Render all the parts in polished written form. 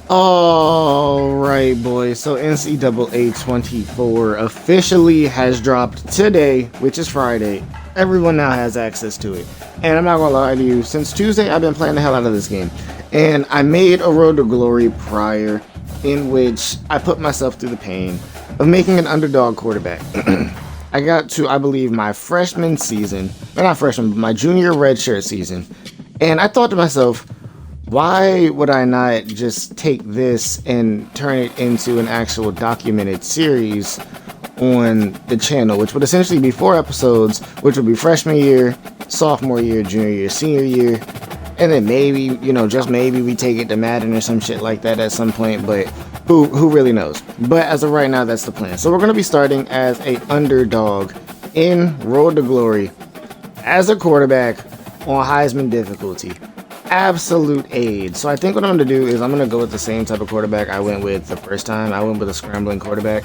Alright, boys, so NCAA 24 officially has dropped today, which is Friday. Everyone now has access to it. And I'm not gonna lie to you, since Tuesday I've been playing the hell out of this game. And I made a Road to Glory prior, in which I put myself through the pain of making an underdog quarterback. I got to, I believe, my freshman season, or not freshman, but my junior redshirt season. And I thought to myself, why would I not just take this and turn it into an actual documented series on the channel, which would essentially be 4 episodes, which would be freshman year, sophomore year, junior year, senior year, and then maybe, you know, just maybe we take it to Madden or some shit like that at some point, but who really knows? But as of right now, that's the plan. So we're going to be starting as a underdog in Road to Glory as a quarterback on Heisman difficulty. Absolute aid. So I think what I'm going to do is I'm going to go with the same type of quarterback I went with the first time. I went with a scrambling quarterback.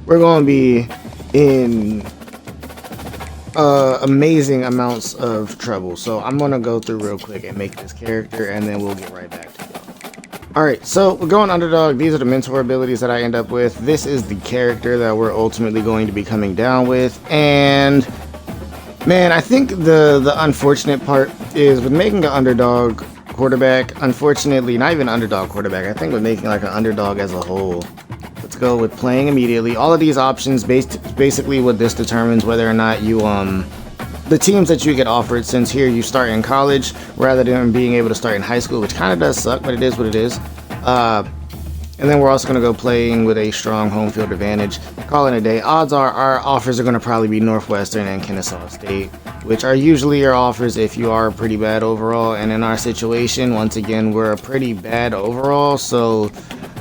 We're going to be in amazing amounts of trouble. So I'm going to go through real quick and make this character, and then we'll get right back to y'all. Alright, so we're going underdog. These are the mentor abilities that I end up with. This is the character that we're ultimately going to be coming down with. And man, I think the unfortunate part is with making an underdog quarterback, unfortunately, not even an underdog quarterback, I think with making like an underdog as a whole. Let's go with playing immediately. All of these options, basically what this determines whether or not you, the teams that you get offered, since here you start in college rather than being able to start in high school, which kind of does suck, but it is what it is. And then we're also going to go playing with a strong home field advantage. Calling it a day. Odds are our offers are going to probably be Northwestern and Kennesaw State, which are usually your offers if you are pretty bad overall. And in our situation, once again, we're pretty bad overall. So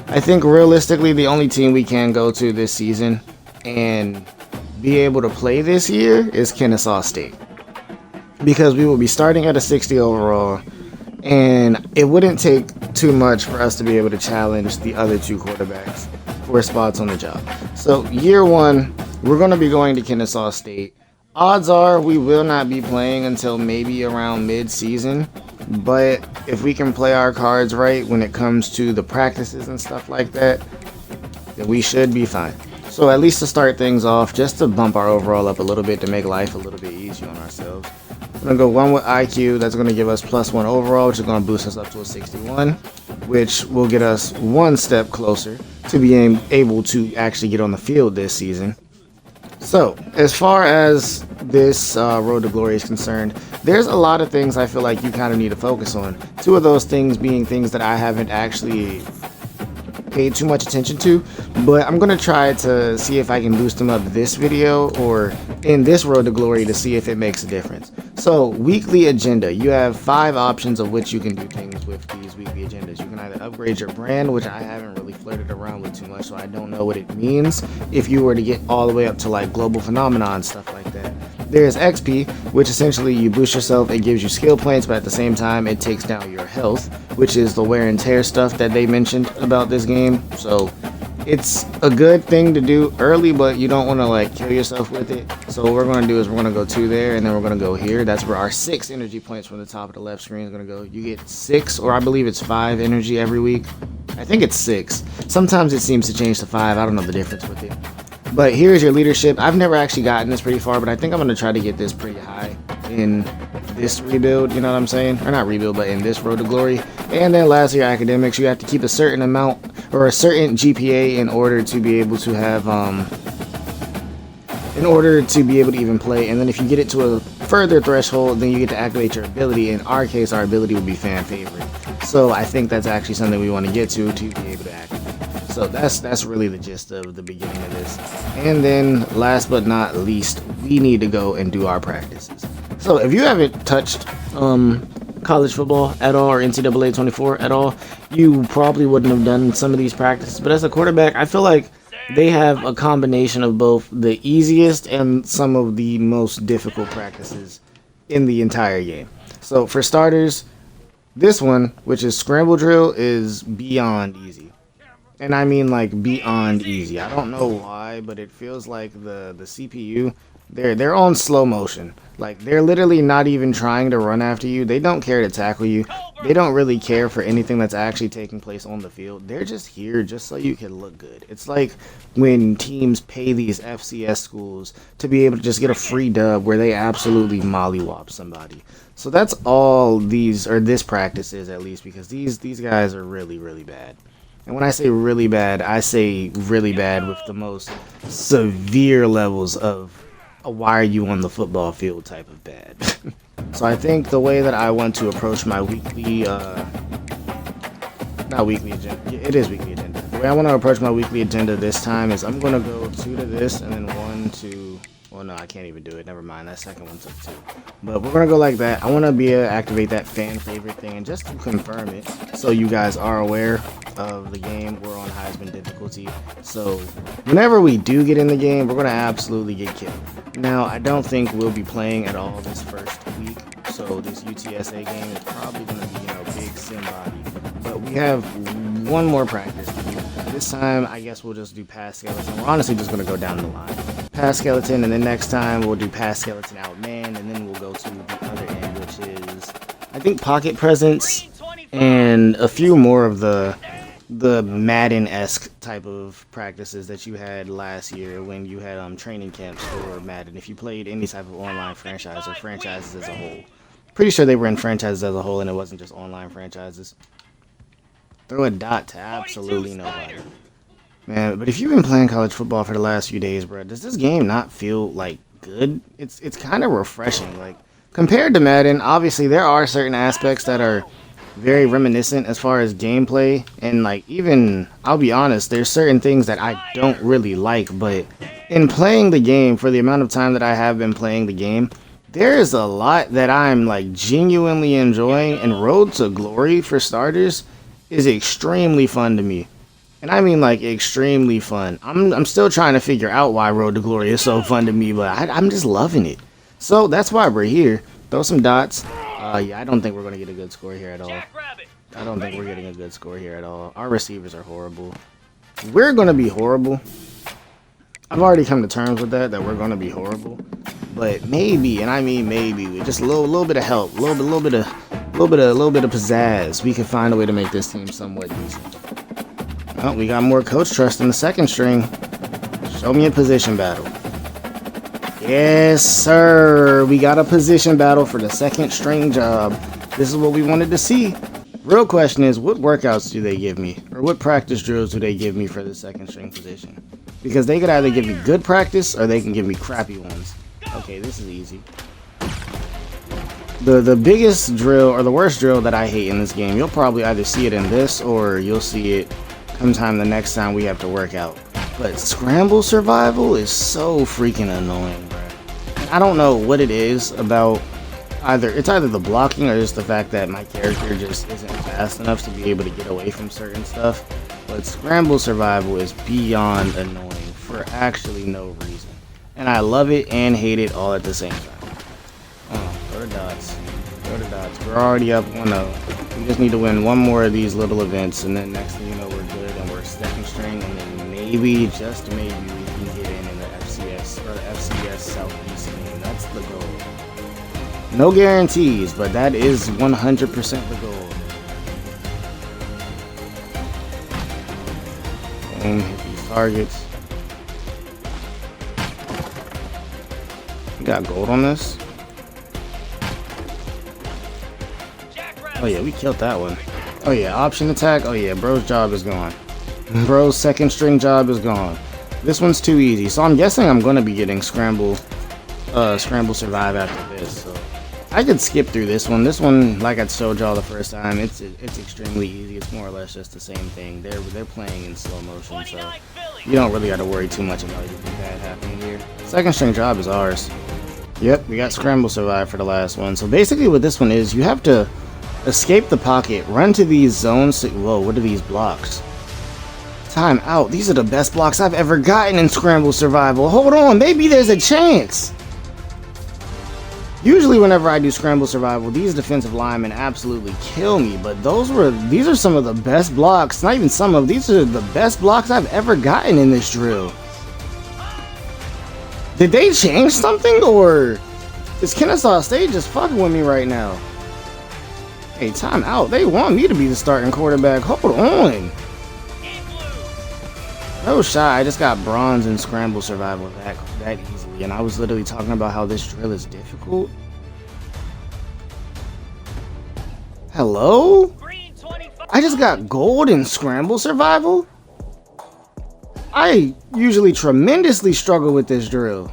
I think realistically, the only team we can go to this season and be able to play this year is Kennesaw State, because we will be starting at a 60 overall. And it wouldn't take too much for us to be able to challenge the other 2 quarterbacks for spots on the job. So year 1, we're going to be going to Kennesaw State. Odds are we will not be playing until maybe around mid-season. But if we can play our cards right when it comes to the practices and stuff like that, then we should be fine. So at least to start things off, just to bump our overall up a little bit to make life a little bit easier on ourselves. I'm going to go 1 with IQ. That's going to give us +1 overall, which is going to boost us up to a 61, which will get us 1 step closer to being able to actually get on the field this season. So, as far as this Road to Glory is concerned, there's a lot of things I feel like you kind of need to focus on. 2 of those things being things that I haven't actually paid too much attention to, but I'm going to try to see if I can boost them up this video or in this Road to Glory to see if it makes a difference. So, weekly agenda. You have 5 options of which you can do things with these weekly agendas. You can either upgrade your brand, which I haven't really flirted around with too much, so I don't know what it means if you were to get all the way up to like global phenomenon and stuff like that. There's XP, which essentially you boost yourself, it gives you skill points, but at the same time it takes down your health, which is the wear and tear stuff that they mentioned about this game. So it's a good thing to do early, but you don't want to like kill yourself with it. So what we're going to do is we're going to go 2 there, and then we're going to go here. That's where our 6 energy points from the top of the left screen is going to go. You get 6, or I believe it's 5 energy every week. I think it's 6. Sometimes it seems to change to 5. I don't know the difference with it. But here's your leadership. I've never actually gotten this pretty far, but I think I'm going to try to get this pretty high in this rebuild, you know what I'm saying? Or not rebuild, but in this Road to Glory. And then lastly, your academics. You have to keep a certain amount or a certain GPA in order to be able to have, in order to be able to even play. And then if you get it to a further threshold, then you get to activate your ability. In our case, our ability would be fan favorite. So I think that's actually something we want to get to be able to activate. So that's really the gist of the beginning of this. And then last but not least, we need to go and do our practices. So if you haven't touched college football at all or NCAA 24 at all, you probably wouldn't have done some of these practices. But as a quarterback, I feel like they have a combination of both the easiest and some of the most difficult practices in the entire game. So for starters, this one, which is scramble drill, is beyond easy. And I mean like beyond easy. I don't know why, but it feels like the CPU They're on slow motion. Like, they're literally not even trying to run after you. They don't care to tackle you. They don't really care for anything that's actually taking place on the field. They're just here just so you can look good. It's like when teams pay these FCS schools to be able to just get a free dub where they absolutely mollywop somebody. So that's all this practice is, at least, because these guys are really, really bad. And when I say really bad, I say really bad with the most severe levels of why are you on the football field type of bad. So I think the way that I want to approach my weekly, not weekly agenda, it is weekly agenda. The way I want to approach my weekly agenda this time is I'm going to go 2 to this and then 1 to, well no, I can't even do it, never mind, that second one took 2. But we're going to go like that. I want to be able to activate that fan favorite thing, and just to confirm it, so you guys are aware of the game, we're on 𝙈𝙬𝙧𝙚 difficulty. So whenever we do get in the game, we're going to absolutely get killed. Now, I don't think we'll be playing at all this first week, so this UTSA game is probably going to be, big sim body. But we have one more practice to do. This time, I guess we'll just do pass skeleton. We're honestly just going to go down the line. Pass skeleton, and then next time we'll do pass skeleton out man, and then we'll go to the other end, which is, I think, pocket presence, and a few more of the Madden-esque type of practices that you had last year when you had training camps for Madden. If you played any type of online franchise or franchises as a whole. Pretty sure they were in franchises as a whole and it wasn't just online franchises. Throw a dot to absolutely nobody. Man, but if you've been playing college football for the last few days, bro, does this game not feel, like, good? It's kind of refreshing. Like, compared to Madden, obviously there are certain aspects that are very reminiscent as far as gameplay, and like, even, I'll be honest, there's certain things that I don't really like, but in playing the game, for the amount of time that I have been playing the game, there is a lot that I'm like genuinely enjoying, and Road to Glory, for starters, is extremely fun to me. And I mean, like, extremely fun. I'm still trying to figure out why Road to Glory is so fun to me, but I'm just loving it. So that's why we're here. Throw some dots. Yeah, I don't think we're going to get a good score here at all. I don't think we're getting a good score here at all. Our receivers are horrible. We're going to be horrible. I've already come to terms with that we're going to be horrible. But maybe, and I mean maybe, with just a little bit of help, a little bit of pizzazz, we can find a way to make this team somewhat decent. Well, we got more coach trust in the second string. Show me a position battle. Yes, sir. We got a position battle for the second string job. This is what we wanted to see. Real question is, what workouts do they give me? Or what practice drills do they give me for the second string position? Because they could either give me good practice, or they can give me crappy ones. Okay, this is easy. The biggest drill, or the worst drill that I hate in this game, you'll probably either see it in this, or you'll see it sometime the next time we have to work out. But scramble survival is so freaking annoying, bro. I don't know what it is about it's either the blocking or just the fact that my character just isn't fast enough to be able to get away from certain stuff. But scramble survival is beyond annoying for actually no reason. And I love it and hate it all at the same time. Go to dots. Go to dots. We're already up 1-0. We just need to win one more of these little events, and then next thing you know, we're good and we're second string, and then maybe, just maybe, we can get in the FCS or the FCS Southeast game. That's the goal. No guarantees, but that is 100% the goal. Boom, hit these targets. We got gold on this. Oh yeah, we killed that one. Oh yeah, option attack. Oh yeah, bro's job is gone. Bro's second string job is gone. This one's too easy, so I'm guessing I'm gonna be getting scramble survive after this. So I could skip through this one. This one, like I showed y'all the first time, it's extremely easy. It's more or less just the same thing. They're playing in slow motion, so you don't really got to worry too much about anything bad happening here. Second string job is ours. Yep, we got scramble survive for the last one. So basically, what this one is, you have to escape the pocket, run to these zones. Whoa, what are these blocks? Time out. These are the best blocks I've ever gotten in scramble survival. Hold on, maybe there's a chance. Usually whenever I do scramble survival, these defensive linemen absolutely kill me, but these are some of the best blocks. Not even some of, these are the best blocks I've ever gotten in this drill. Did they change something, or is Kennesaw State just fucking with me right now? Hey, time out. They want me to be the starting quarterback. Hold on. No shot. I just got bronze in scramble survival that easily, and I was literally talking about how this drill is difficult. Hello? I just got gold in scramble survival? I usually tremendously struggle with this drill.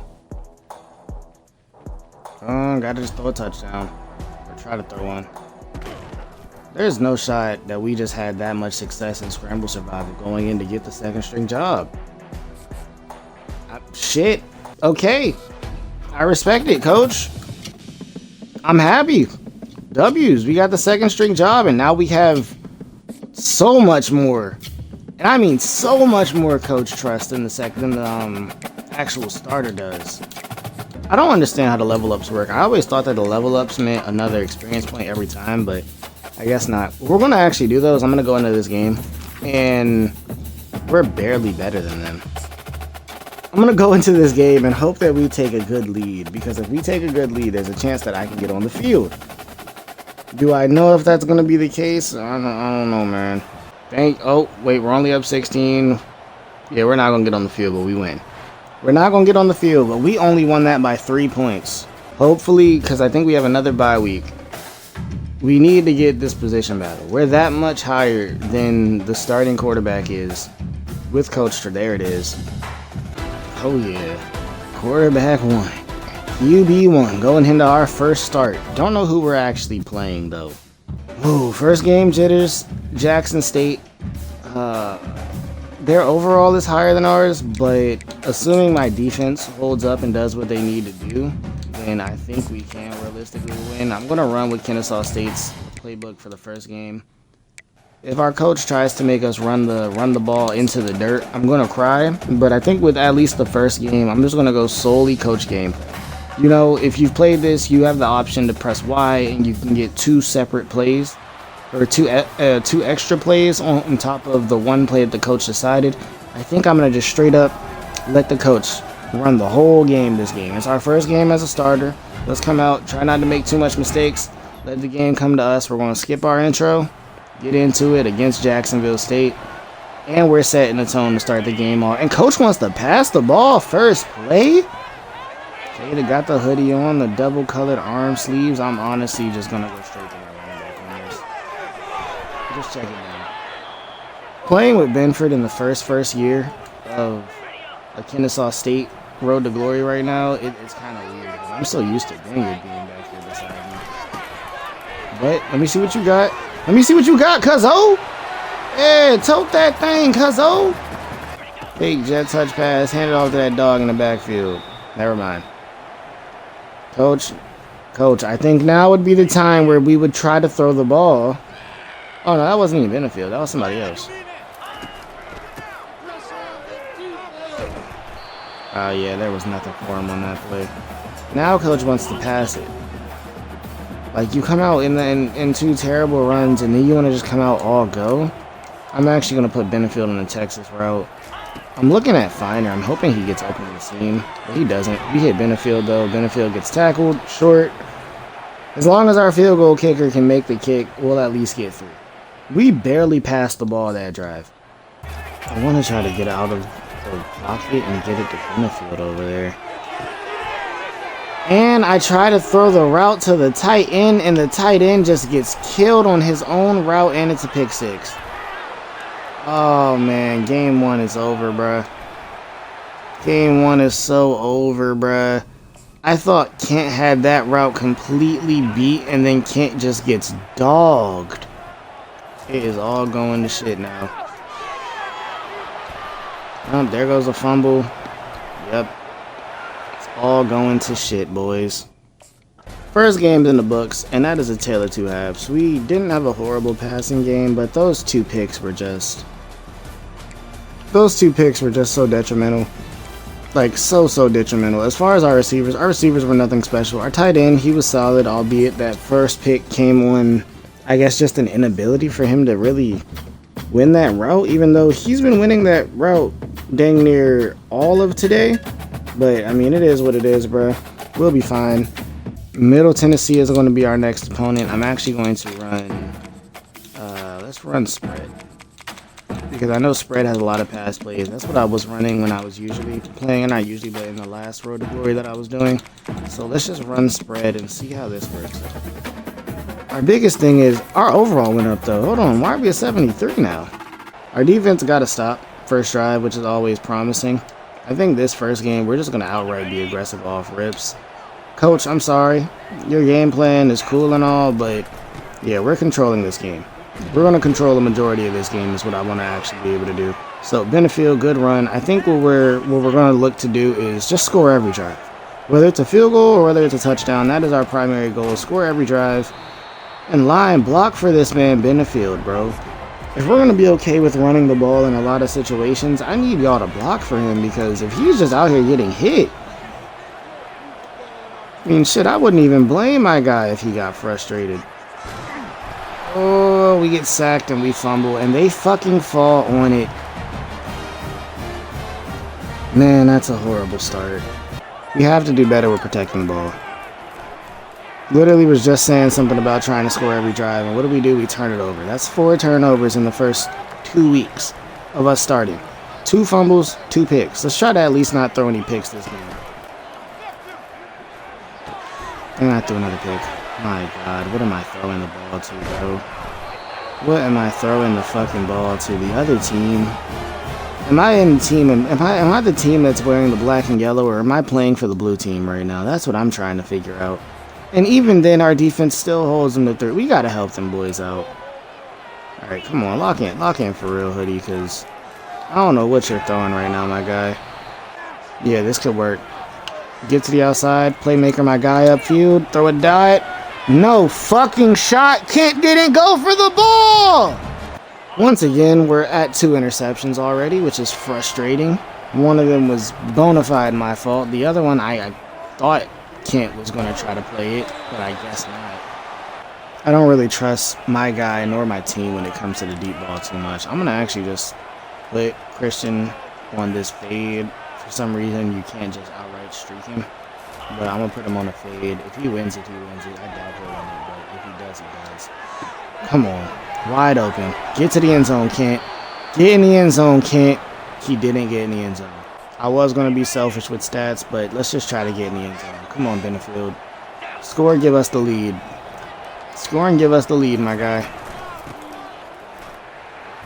Gotta just throw a touchdown. Or try to throw one. There's no shot that we just had that much success in scramble survival going in to get the second string job. Shit. Okay. I respect it, coach. I'm happy. W's. We got the second string job, and now we have so much more. And I mean so much more coach trust than the actual starter does. I don't understand how the level ups work. I always thought that the level ups meant another experience point every time, but I guess not. We're gonna actually do those. I'm gonna go into this game, and we're barely better than them. I'm gonna go into this game and hope that we take a good lead, because if we take a good lead, there's a chance that I can get on the field. Do I know if that's gonna be the case? I don't know, man. Oh, wait, we're only up 16. Yeah, we're not gonna get on the field, but we win. We're not gonna get on the field, but we only won that by 3 points. Hopefully, because I think we have another bye week. We need to get this position battle. We're that much higher than the starting quarterback is with Coach. There it is. Oh yeah, quarterback 1, QB1, going into our first start. Don't know who we're actually playing though. Ooh, first game jitters. Jackson State. Their overall is higher than ours, but assuming my defense holds up and does what they need to do, then I think we can realistically win. I'm gonna run with Kennesaw State's playbook for the first game. If our coach tries to make us run the ball into the dirt, I'm gonna cry. But I think with at least the first game, I'm just gonna go solely coach game. You know, if you've played this, you have the option to press Y and you can get 2 separate plays, or two extra plays on top of the 1 play that the coach decided. I think I'm gonna just straight up let the coach run the whole game this game. It's our first game as a starter. Let's come out, try not to make too much mistakes, let the game come to us. We're gonna skip our intro, get into it against Jacksonville State, and we're setting the tone to start the game off. And coach wants to pass the ball first play. Jada got the hoodie on, the double colored arm sleeves. I'm honestly just gonna go straight to my running back on this. Just check it out. Playing with Benford in the first year of a Kennesaw State road to glory right now, it's kind of weird. I'm so used to Benford being back here beside me. But let me see what you got. Let me see what you got, cuzzo. Yeah, tote that thing, cuzzo. Big jet touch pass, hand it off to that dog in the backfield. Never mind. Coach, I think now would be the time where we would try to throw the ball. Oh no, that wasn't even Benefield. That was somebody else. Oh yeah, there was nothing for him on that play. Now coach wants to pass it. Like, you come out in 2 terrible runs, and then you want to just come out all go. I'm actually going to put Benefield on the Texas route. I'm looking at Finer. I'm hoping he gets open to the seam, but he doesn't. We hit Benefield, though. Benefield gets tackled, short. As long as our field goal kicker can make the kick, we'll at least get 3. We barely passed the ball that drive. I want to try to get out of the pocket and get it to Benefield over there. And I try to throw the route to the tight end, and the tight end just gets killed on his own route, and it's a pick 6. Oh, man. Game 1 is over, bruh. Game 1 is so over, bruh. I thought Kent had that route completely beat, and then Kent just gets dogged. It is all going to shit now. Oh, there goes a fumble. Yep. All going to shit, boys. First game's in the books, and that is a tale of 2 halves. We didn't have a horrible passing game, but those 2 picks were just... Those 2 picks were just so detrimental. Like, so detrimental. As far as our receivers were nothing special. Our tight end, he was solid, albeit that first pick came on, I guess, just an inability for him to really win that route, even though he's been winning that route dang near all of today. But, I mean, it is what it is, bro. We'll be fine. Middle Tennessee is going to be our next opponent. I'm actually going to run... let's run spread. Because I know spread has a lot of pass plays. That's what I was running when I was usually playing. Not usually, but in the last Road to Glory that I was doing. So let's just run spread and see how this works. Our biggest thing is our overall went up, though. Hold on. Why are we at 73 now? Our defense got to stop first drive, which is always promising. I think this first game, we're just going to outright be aggressive off rips. Coach, I'm sorry. Your game plan is cool and all, but yeah, we're controlling this game. We're going to control the majority of this game is what I want to actually be able to do. So, Benefield, good run. I think what we're going to look to do is just score every drive. Whether it's a field goal or whether it's a touchdown, that is our primary goal. Score every drive. And line block for this man, Benefield, bro. If we're going to be okay with running the ball in a lot of situations, I need y'all to block for him because if he's just out here getting hit, I mean, shit, I wouldn't even blame my guy if he got frustrated. Oh, we get sacked and we fumble, and they fucking fall on it. Man, that's a horrible start. We have to do better with protecting the ball. Literally was just saying something about trying to score every drive, and what do? We turn it over. That's 4 turnovers in the first 2 weeks of us starting. 2 fumbles, 2 picks. Let's try to at least not throw any picks this game. And I threw another pick. My God, what am I throwing the ball to, bro? What am I throwing the fucking ball to? The other team? Am I in the team? Am I the team that's wearing the black and yellow, or am I playing for the blue team right now? That's what I'm trying to figure out. And even then, our defense still holds them to 3. We gotta help them boys out. All right, come on, lock in for real, Hoodie, because I don't know what you're throwing right now, my guy. Yeah, this could work. Get to the outside, playmaker, my guy upfield, throw a dot. No fucking shot. Kent didn't go for the ball. Once again, we're at 2 interceptions already, which is frustrating. One of them was bona fide my fault. The other one, I thought Kent was going to try to play it, but I guess not. I don't really trust my guy nor my team when it comes to the deep ball too much. I'm going to actually just put Christian on this fade. For some reason, you can't just outright streak him. But I'm going to put him on a fade. If he wins it, he wins it. I doubt he'll win it, but if he does, he does. Come on. Wide open. Get to the end zone, Kent. Get in the end zone, Kent. He didn't get in the end zone. I was going to be selfish with stats, but let's just try to get in the end zone. Come on, Benefield. Score, give us the lead. Score and give us the lead, my guy.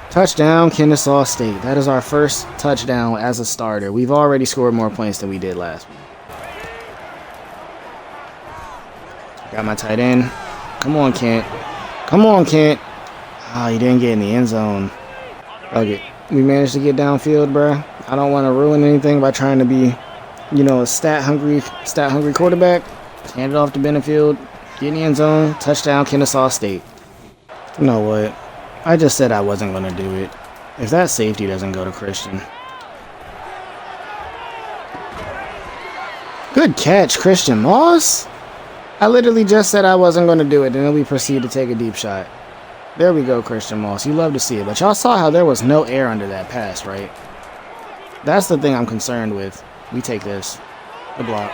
Touchdown, Kennesaw State. That is our first touchdown as a starter. We've already scored more points than we did last week. Got my tight end. Come on, Kent. Come on, Kent. Oh, he didn't get in the end zone. Okay, we managed to get downfield, bruh. I don't want to ruin anything by trying to be, you know, a stat-hungry quarterback. Hand it off to Benefield. Get in the end zone. Touchdown, Kennesaw State. You know what? I just said I wasn't going to do it. If that safety doesn't go to Christian. Good catch, Christian Moss. I literally just said I wasn't going to do it, and then we proceed to take a deep shot. There we go, Christian Moss. You love to see it. But y'all saw how there was no air under that pass, right? That's the thing I'm concerned with. We take this. Good block.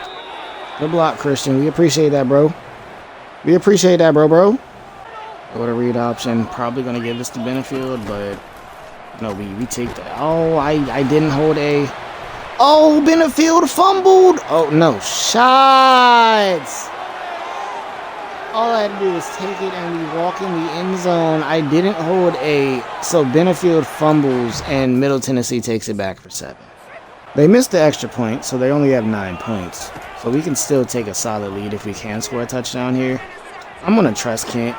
Good block, Christian. We appreciate that, bro. We appreciate that, bro. Go to read option. Probably going to give this to Benefield, but no, we take that. Oh, I didn't hold a... Oh, Benefield fumbled. Oh, no. Shots. All I had to do was take it and we walk in the end zone. I didn't hold a... So Benefield fumbles and Middle Tennessee takes it back for 7. They missed the extra point, so they only have 9 points. So we can still take a solid lead if we can score a touchdown here. I'm going to trust Kent.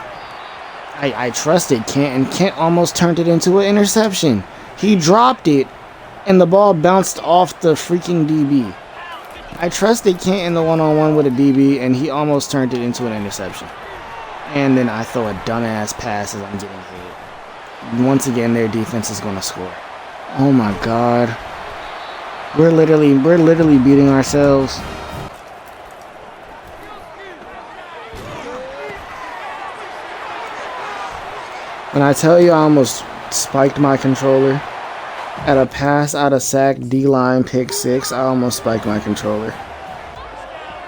I trusted Kent, and Kent almost turned it into an interception. He dropped it, and the ball bounced off the freaking DB. I trusted Kent in the one-on-one with a DB, and he almost turned it into an interception. And then I throw a dumbass pass as I'm getting hit. Once again, their defense is going to score. Oh my God. We're literally beating ourselves. When I tell you I almost spiked my controller, At a pass out of sack, D-line, pick 6. I almost spiked my controller.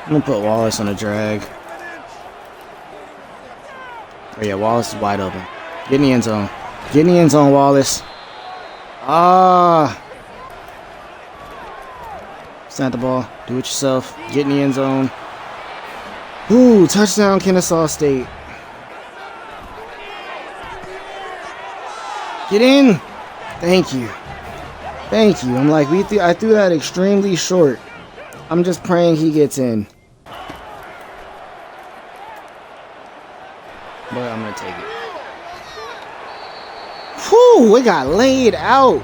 I'm gonna put Wallace on a drag. Oh yeah, Wallace is wide open. Get in the end zone. Get in the end zone, Wallace. Ah! Snap the ball. Do it yourself. Get in the end zone. Ooh, touchdown, Kennesaw State. Get in. Thank you. Thank you. I'm like, I threw that extremely short. I'm just praying he gets in. But I'm going to take it. Whew, it got laid out.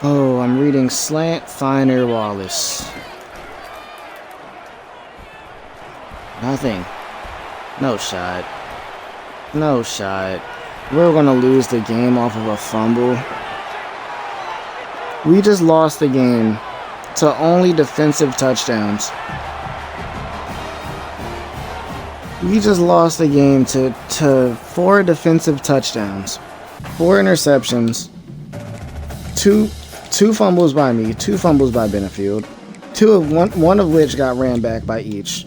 Oh, I'm reading slant, Finer, Wallace. Nothing. No shot. No shot. We're going to lose the game off of a fumble. We just lost the game to only defensive touchdowns. We just lost the game to 4 defensive touchdowns, 4 interceptions, two fumbles by me, 2 fumbles by Benefield, one of which got ran back by each,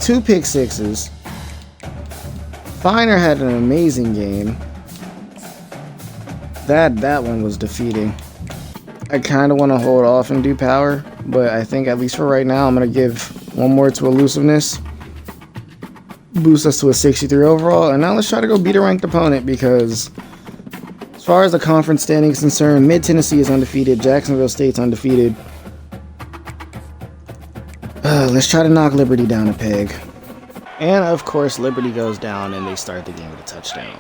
2 pick sixes. Finer had an amazing game. That one was defeating. I kind of want to hold off and do power, but I think at least for right now, I'm going to give one more to elusiveness. Boost us to a 63 overall, and now let's try to go beat a ranked opponent, because as far as the conference standing is concerned, Mid-Tennessee is undefeated, Jacksonville State's undefeated. Let's try to knock Liberty down a peg. And of course, Liberty goes down and they start the game with a touchdown.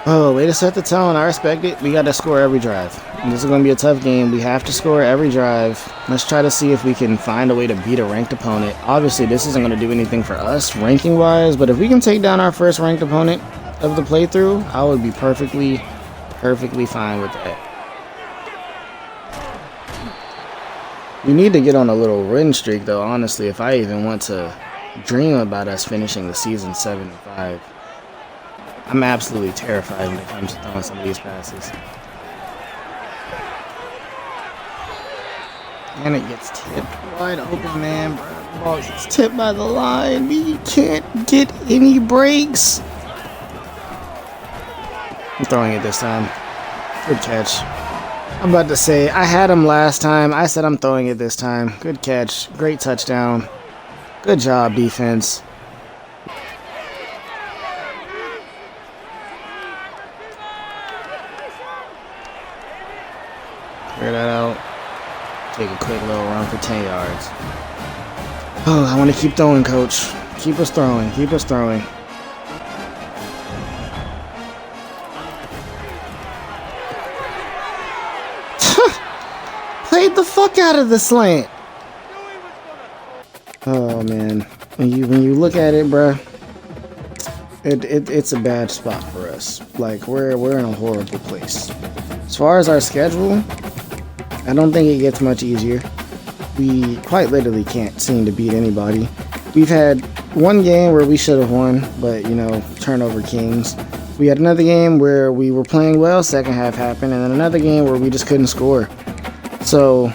Oh, way to set the tone. I respect it. We got to score every drive. And this is going to be a tough game. We have to score every drive. Let's try to see if we can find a way to beat a ranked opponent. Obviously, this isn't going to do anything for us ranking-wise, but if we can take down our first ranked opponent of the playthrough, I would be perfectly fine with that. We need to get on a little win streak, though, honestly, if I even want to dream about us finishing the season 7-5. I'm absolutely terrified when it comes to throwing some of these passes. And it gets tipped wide open, man, bro. The ball gets tipped by the line. We can't get any breaks. I'm throwing it this time. Good catch. I'm about to say, I had him last time. I said I'm throwing it this time. Good catch. Great touchdown. Good job, defense. Clear that out. Take a quick little run for 10 yards. Oh, I want to keep throwing, coach. Keep us throwing. Keep us throwing. Played the fuck out of the slant. Oh man, when you look at it, bruh, it's a bad spot for us. Like we're in a horrible place. As far as our schedule, I don't think it gets much easier. We quite literally can't seem to beat anybody. We've had one game where we should have won, but you know, turnover kings. We had another game where we were playing well, second half happened, and then another game where we just couldn't score. So,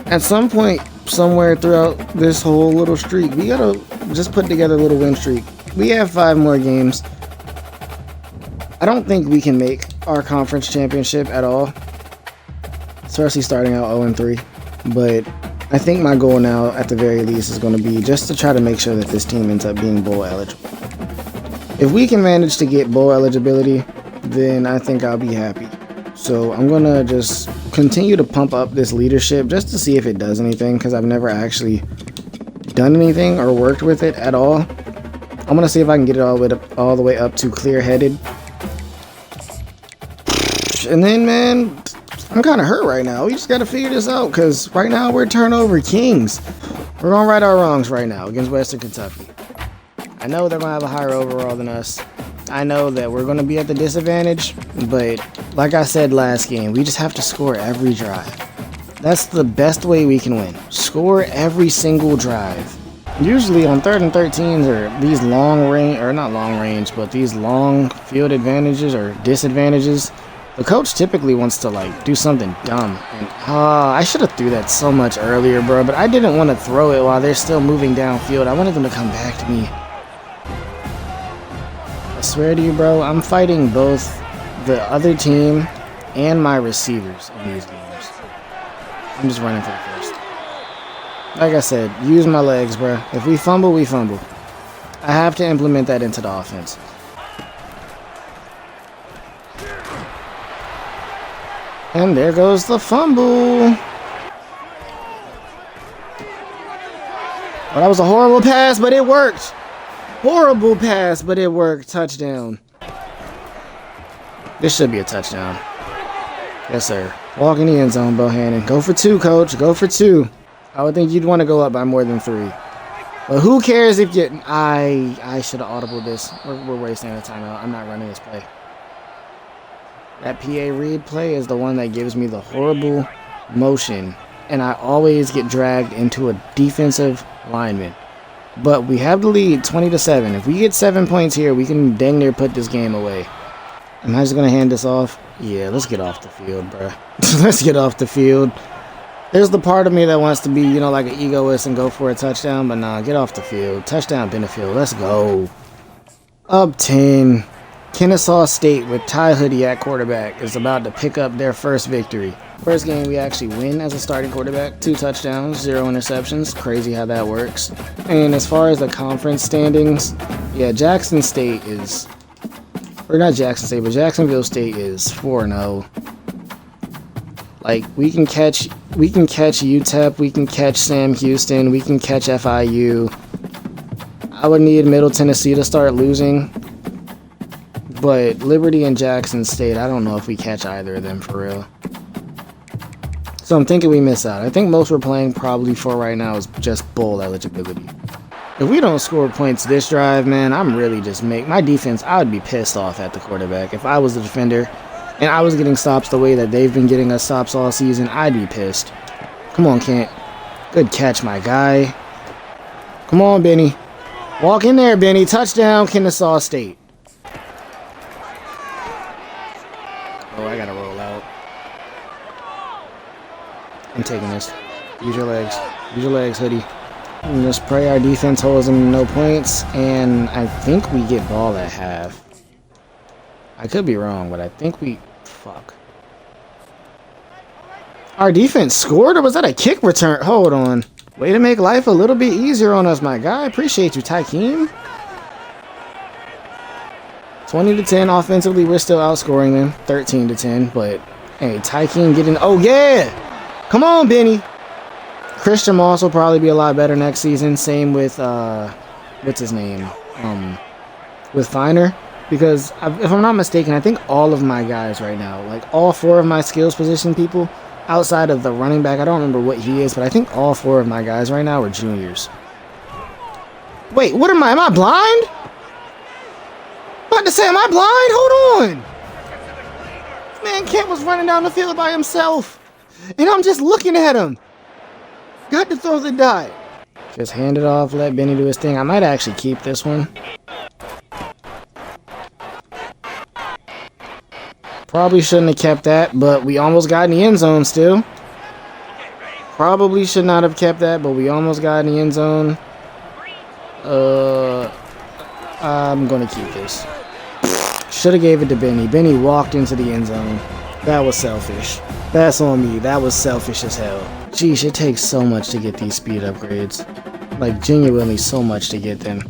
at some point, somewhere throughout this whole little streak, we gotta just put together a little win streak. We have 5 more games. I don't think we can make our conference championship at all, especially starting out 0-3. But I think my goal now, at the very least, is going to be just to try to make sure that this team ends up being bowl eligible. If we can manage to get bowl eligibility, then I think I'll be happy. So I'm going to just continue to pump up this leadership just to see if it does anything, because I've never actually done anything or worked with it at all. I'm going to see if I can get it all the way up to clear-headed. And then, man, I'm kind of hurt right now. We just got to figure this out, because right now we're turnover kings. We're going to right our wrongs right now against Western Kentucky. I know they're going to have a higher overall than us. I know that we're going to be at the disadvantage, but like I said last game, we just have to score every drive. That's the best way we can win. Score every single drive. Usually on 3rd and 13s or these long range, or not long range, but these long field advantages or disadvantages, the coach typically wants to like do something dumb. And I should have threw that so much earlier, bro, but I didn't want to throw it while they're still moving downfield. I wanted them to come back to me. I swear to you, bro, I'm fighting both the other team and my receivers in these games. I'm just running for the first. Like I said, use my legs, bro. If we fumble, we fumble. I have to implement that into the offense. And there goes the fumble. Well, that was a horrible pass, but it worked. Horrible pass, but it worked. Touchdown. This should be a touchdown. Yes, sir. Walk in the end zone, Bohannon. Go for 2, coach. Go for 2. I would think you'd want to go up by more than 3. But who cares if you... I should have audibled this. We're wasting a timeout. I'm not running this play. That PA read play is the one that gives me the horrible motion. And I always get dragged into a defensive lineman. But we have the lead 20-7. If we get 7 points here, we can dang near put this game away. Am I just going to hand this off? Yeah, let's get off the field, bro. Let's get off the field. There's the part of me that wants to be, you know, like an egoist and go for a touchdown, but nah, get off the field. Touchdown, Benefield. Let's go. Up 10. Kennesaw State with 𝙘𝙤𝙢𝙢𝙢 at quarterback is about to pick up their first victory. First game we actually win as a starting quarterback. 2 touchdowns, 0 interceptions. Crazy how that works. And as far as the conference standings, yeah, Jackson State is... Or not Jackson State, but Jacksonville State is 4-0. Like, we can catch UTEP, we can catch Sam Houston, we can catch FIU. I would need Middle Tennessee to start losing. But Liberty and Jackson State, I don't know if we catch either of them for real. So I'm thinking we miss out. I think most we're playing probably for right now is just bowl eligibility. If we don't score points this drive, man, I'm really just my defense, I would be pissed off at the quarterback. If I was the defender and I was getting stops the way that they've been getting us stops all season, I'd be pissed. Come on, Kent. Good catch, my guy. Come on, Benny. Walk in there, Benny. Touchdown, Kennesaw State. Oh, I gotta roll out. I'm taking this. Use your legs. Use your legs, Hoodie. And just pray our defense holds them no points, and I think we get ball at half. I could be wrong, but I think we... Fuck. Our defense scored, or was that a kick return? Hold on. Way to make life a little bit easier on us, my guy. Appreciate you, 𝙘𝙤𝙢. 20-10 offensively, we're still outscoring them. 13-10, but hey, 𝙘𝙤𝙢 getting... Oh, yeah! Come on, Benny! Christian Moss will probably be a lot better next season. Same with, what's his name? With Feiner. Because, if I'm not mistaken, I think all of my guys right now, like all 4 of my skills position people, outside of the running back, I don't remember what he is, but I think all 4 of my guys right now are juniors. Wait, what am I blind? I'm about to say, am I blind? Hold on. Man, Kent was running down the field by himself. And I'm just looking at him. Got to throw the dot. Just hand it off, let Benny do his thing. I might actually keep this one. Probably shouldn't have kept that, but we almost got in the end zone still. Probably should not have kept that, but we almost got in the end zone. I'm going to keep this. Should have gave it to Benny. Benny walked into the end zone. That was selfish. That's on me. That was selfish as hell. Geez, it takes so much to get these speed upgrades. Like, genuinely so much to get them.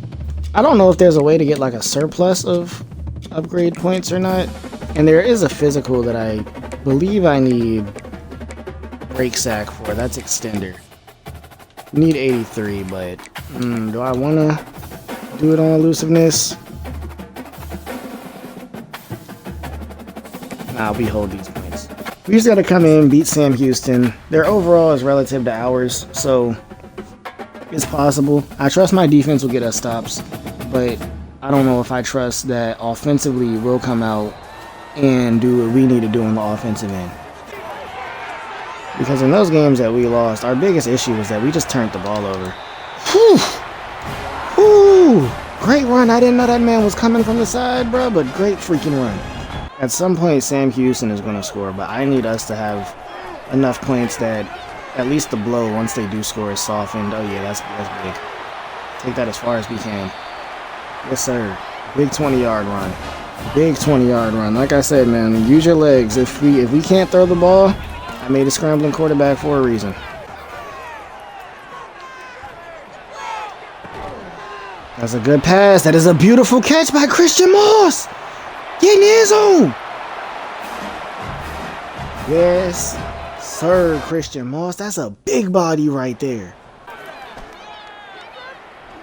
I don't know if there's a way to get, like, a surplus of upgrade points or not. And there is a physical that I believe I need break sack for. That's extender. Need 83, but do I want to do it on elusiveness? Nah, we hold these points. We just got to come in, beat Sam Houston. Their overall is relative to ours, so it's possible. I trust my defense will get us stops, but I don't know if I trust that offensively we'll come out and do what we need to do on the offensive end. Because in those games that we lost, our biggest issue was that we just turned the ball over. Whew! Ooh, great run. I didn't know that man was coming from the side, bro, but great freaking run. At some point, Sam Houston is going to score, but I need us to have enough points that at least the blow, once they do score, is softened. Oh, yeah, that's big. Take that as far as we can. Yes, sir. Big 20-yard run. Big 20-yard run. Like I said, man, use your legs. If we can't throw the ball, I made a scrambling quarterback for a reason. That's a good pass. That is a beautiful catch by Christian Moss. Get in the end zone. Yes, sir, Christian Moss. That's a big body right there.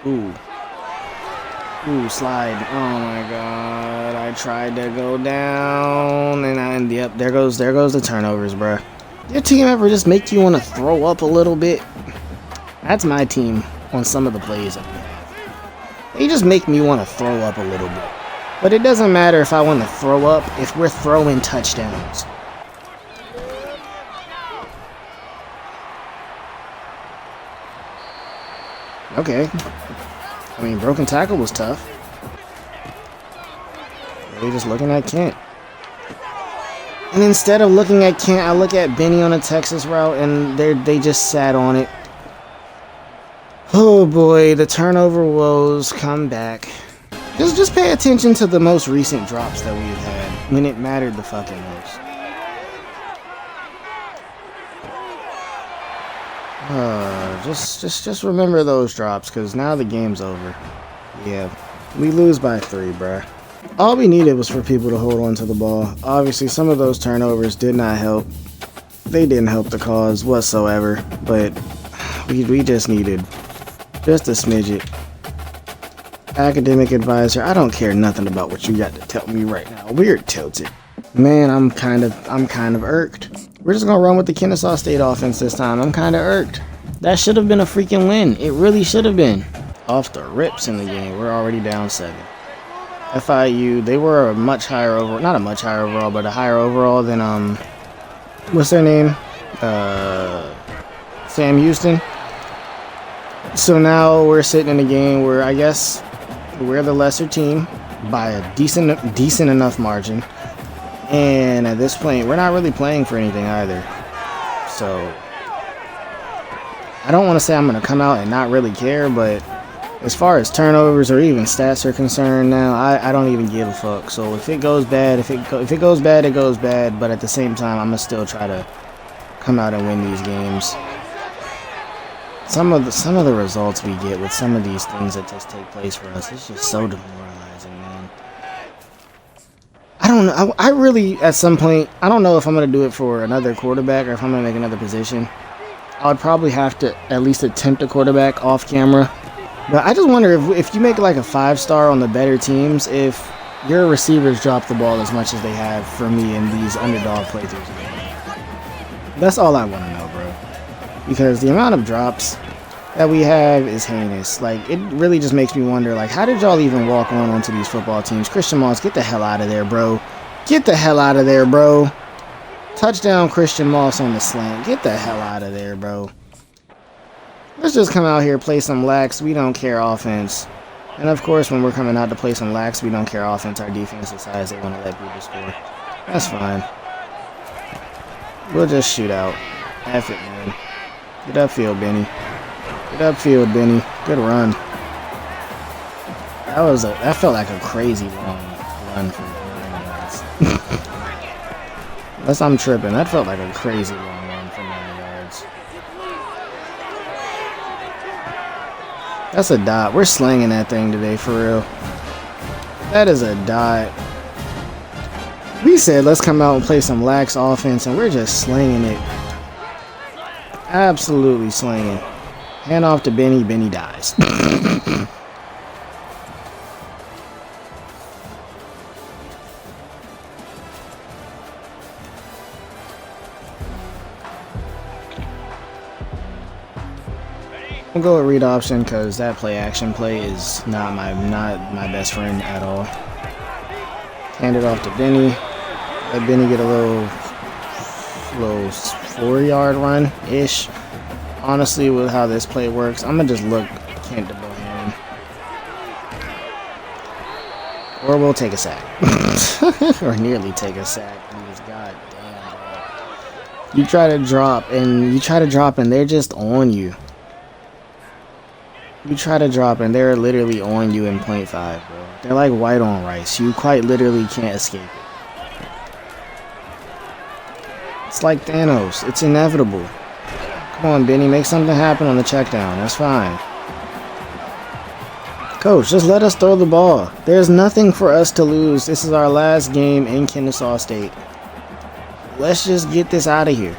Ooh. Ooh, slide. Oh my god. I tried to go down and yep, there goes the turnovers, bruh. Your team ever just make you want to throw up a little bit? That's my team on some of the plays that we have. They just make me want to throw up a little bit. But it doesn't matter if I want to throw up if we're throwing touchdowns. Okay. I mean, broken tackle was tough. They're just looking at Kent. And instead of looking at Kent, I look at Benny on a Texas route, and they just sat on it. Oh boy, the turnover woes come back. Just pay attention to the most recent drops that we've had when it mattered the fucking most. Just remember those drops, because now the game's over. Yeah, we lose by 3, bruh. All we needed was for people to hold on to the ball. Obviously, some of those turnovers did not help. They didn't help the cause whatsoever, but we just needed just a smidget. Academic advisor, I don't care nothing about what you got to tell me right now. We're tilted. Man, I'm kind of irked. We're just gonna run with the Kennesaw State offense this time. I'm kind of irked. That should have been a freaking win. It really should have been. Off the rips in the game. We're already down 7. FIU, they were a much higher overall, not a much higher overall, but a higher overall than what's their name? Sam Houston. So now we're sitting in a game where I guess we're the lesser team by a decent enough margin. And at this point, we're not really playing for anything either. So I don't want to say I'm going to come out and not really care, but as far as turnovers or even stats are concerned now, I don't even give a fuck. So if it goes bad, if it goes bad, it goes bad. But at the same time, I'm going to still try to come out and win these games. Some of the results we get with some of these things that just take place for us, it's just so demoralizing, man. I don't know. I really, at some point, I don't know if I'm going to do it for another quarterback or if I'm going to make another position. I would probably have to at least attempt a quarterback off camera. But I just wonder if you make like a 5-star on the better teams, if your receivers drop the ball as much as they have for me in these underdog playthroughs. That's all I want to know, bro. Because the amount of drops that we have is heinous. Like, it really just makes me wonder, like, how did y'all even walk onto these football teams? Christian Moss, get the hell out of there, bro. Get the hell out of there, bro. Touchdown Christian Moss on the slant. Get the hell out of there, bro. Let's just come out here, play some lax, we don't care offense. And of course, when we're coming out to play some lax, we don't care offense. Our defense decides they want to let people score. That's fine. We'll just shoot out. F it, man. Get upfield, Benny. Get upfield, Benny. Good run. That felt like a crazy long run from 9 yards. Unless I'm tripping, that felt like a crazy long run from 9 yards. That's a dot. We're slinging that thing today, for real. That is a dot. We said let's come out and play some lax offense, and we're just slinging it. Absolutely slinging. Hand off to Benny. Benny dies. We'll go with read option because that play action play is not my best friend at all. Hand it off to Benny. Let Benny get a little 4-yard run-ish. Honestly, with how this play works, I'm going to just look Kent to Bohannon. Or we'll take a sack. Or nearly take a sack. God damn, bro. You try to drop and they're just on you. You try to drop and they're literally on you in 0.5, bro. They're like white on rice. You quite literally can't escape it. It's like Thanos. It's inevitable. Come on, Benny. Make something happen on the check down. That's fine. Coach, just let us throw the ball. There's nothing for us to lose. This is our last game in Kennesaw State. Let's just get this out of here.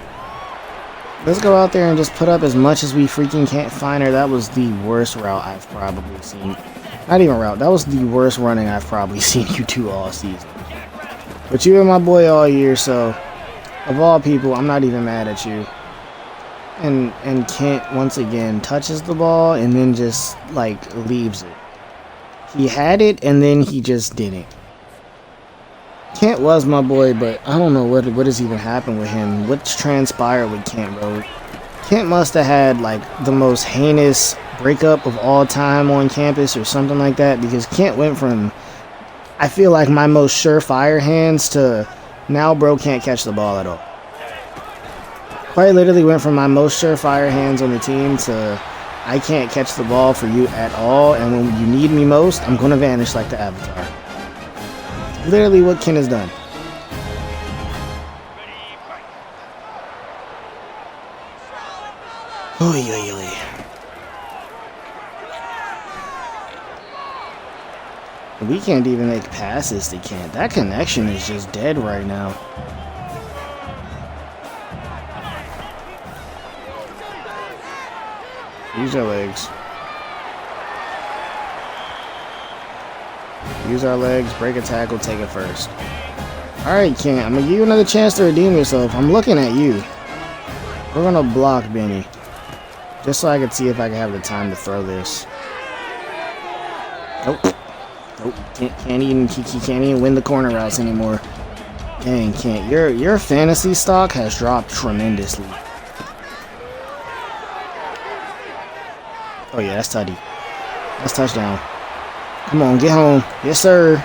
Let's go out there and just put up as much as we freaking can't. Find her. That was the worst route I've probably seen. Not even route. That was the worst running I've probably seen you do all season. But you were my boy all year, so of all people, I'm not even mad at you. And Kent once again touches the ball and then just like leaves it. He had it and then he just didn't. Kent was my boy, but I don't know what has even happened with him. What's transpired with Kent, bro? Kent must have had like the most heinous breakup of all time on campus or something like that, because Kent went from, I feel like, my most surefire hands to now bro can't catch the ball at all. Quite literally went from my most surefire hands on the team to I can't catch the ball for you at all, and when you need me most, I'm going to vanish like the Avatar. Literally what Ken has done. Oy, oy, oy. We can't even make passes to Kent. That connection is just dead right now. Use our legs. Use our legs, break a tackle, take it first. Alright, Kent, I'm going to give you another chance to redeem yourself. I'm looking at you. We're going to block Benny. Just so I can see if I can have the time to throw this. Nope. Nope. He can't even win the corner routes anymore. Dang, Kent, your fantasy stock has dropped tremendously. Oh yeah, that's tutty. That's touchdown. Come on, get home. Yes, sir.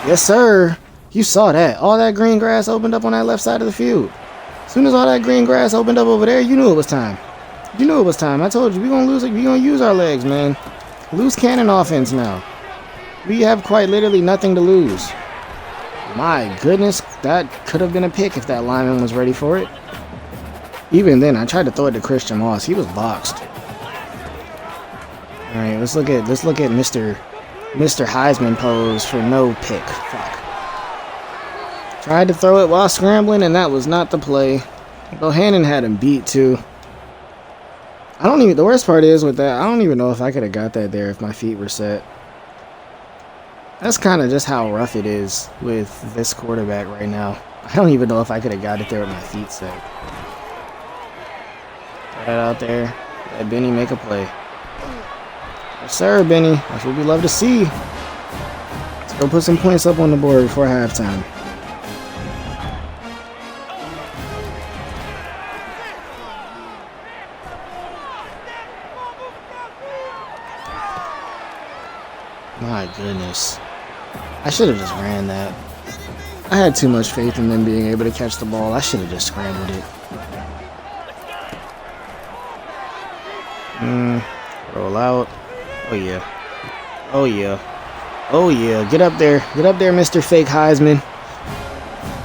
Yes, sir. You saw that. All that green grass opened up on that left side of the field. As soon as all that green grass opened up over there, you knew it was time. You knew it was time. I told you, we're going to lose it. We're going to use our legs, man. Loose cannon offense now. We have quite literally nothing to lose. My goodness, that could have been a pick if that lineman was ready for it. Even then, I tried to throw it to Christian Moss. He was boxed. All right, let's look at Mr. Heisman pose for no pick. Fuck. Tried to throw it while scrambling, and that was not the play. Bohannon had him beat too. The worst part is with that, I don't even know if I could have got that there if my feet were set. That's kind of just how rough it is with this quarterback right now. I don't even know if I could have got it there with my feet set. Right out there. Let Benny make a play. Yes, sir, Benny. That's what we love to see. Let's go put some points up on the board before halftime. My goodness. I should have just ran that. I had too much faith in them being able to catch the ball. I should have just scrambled it. Roll out. Oh yeah. Oh yeah. Oh yeah. Get up there. Get up there, Mr. Fake Heisman.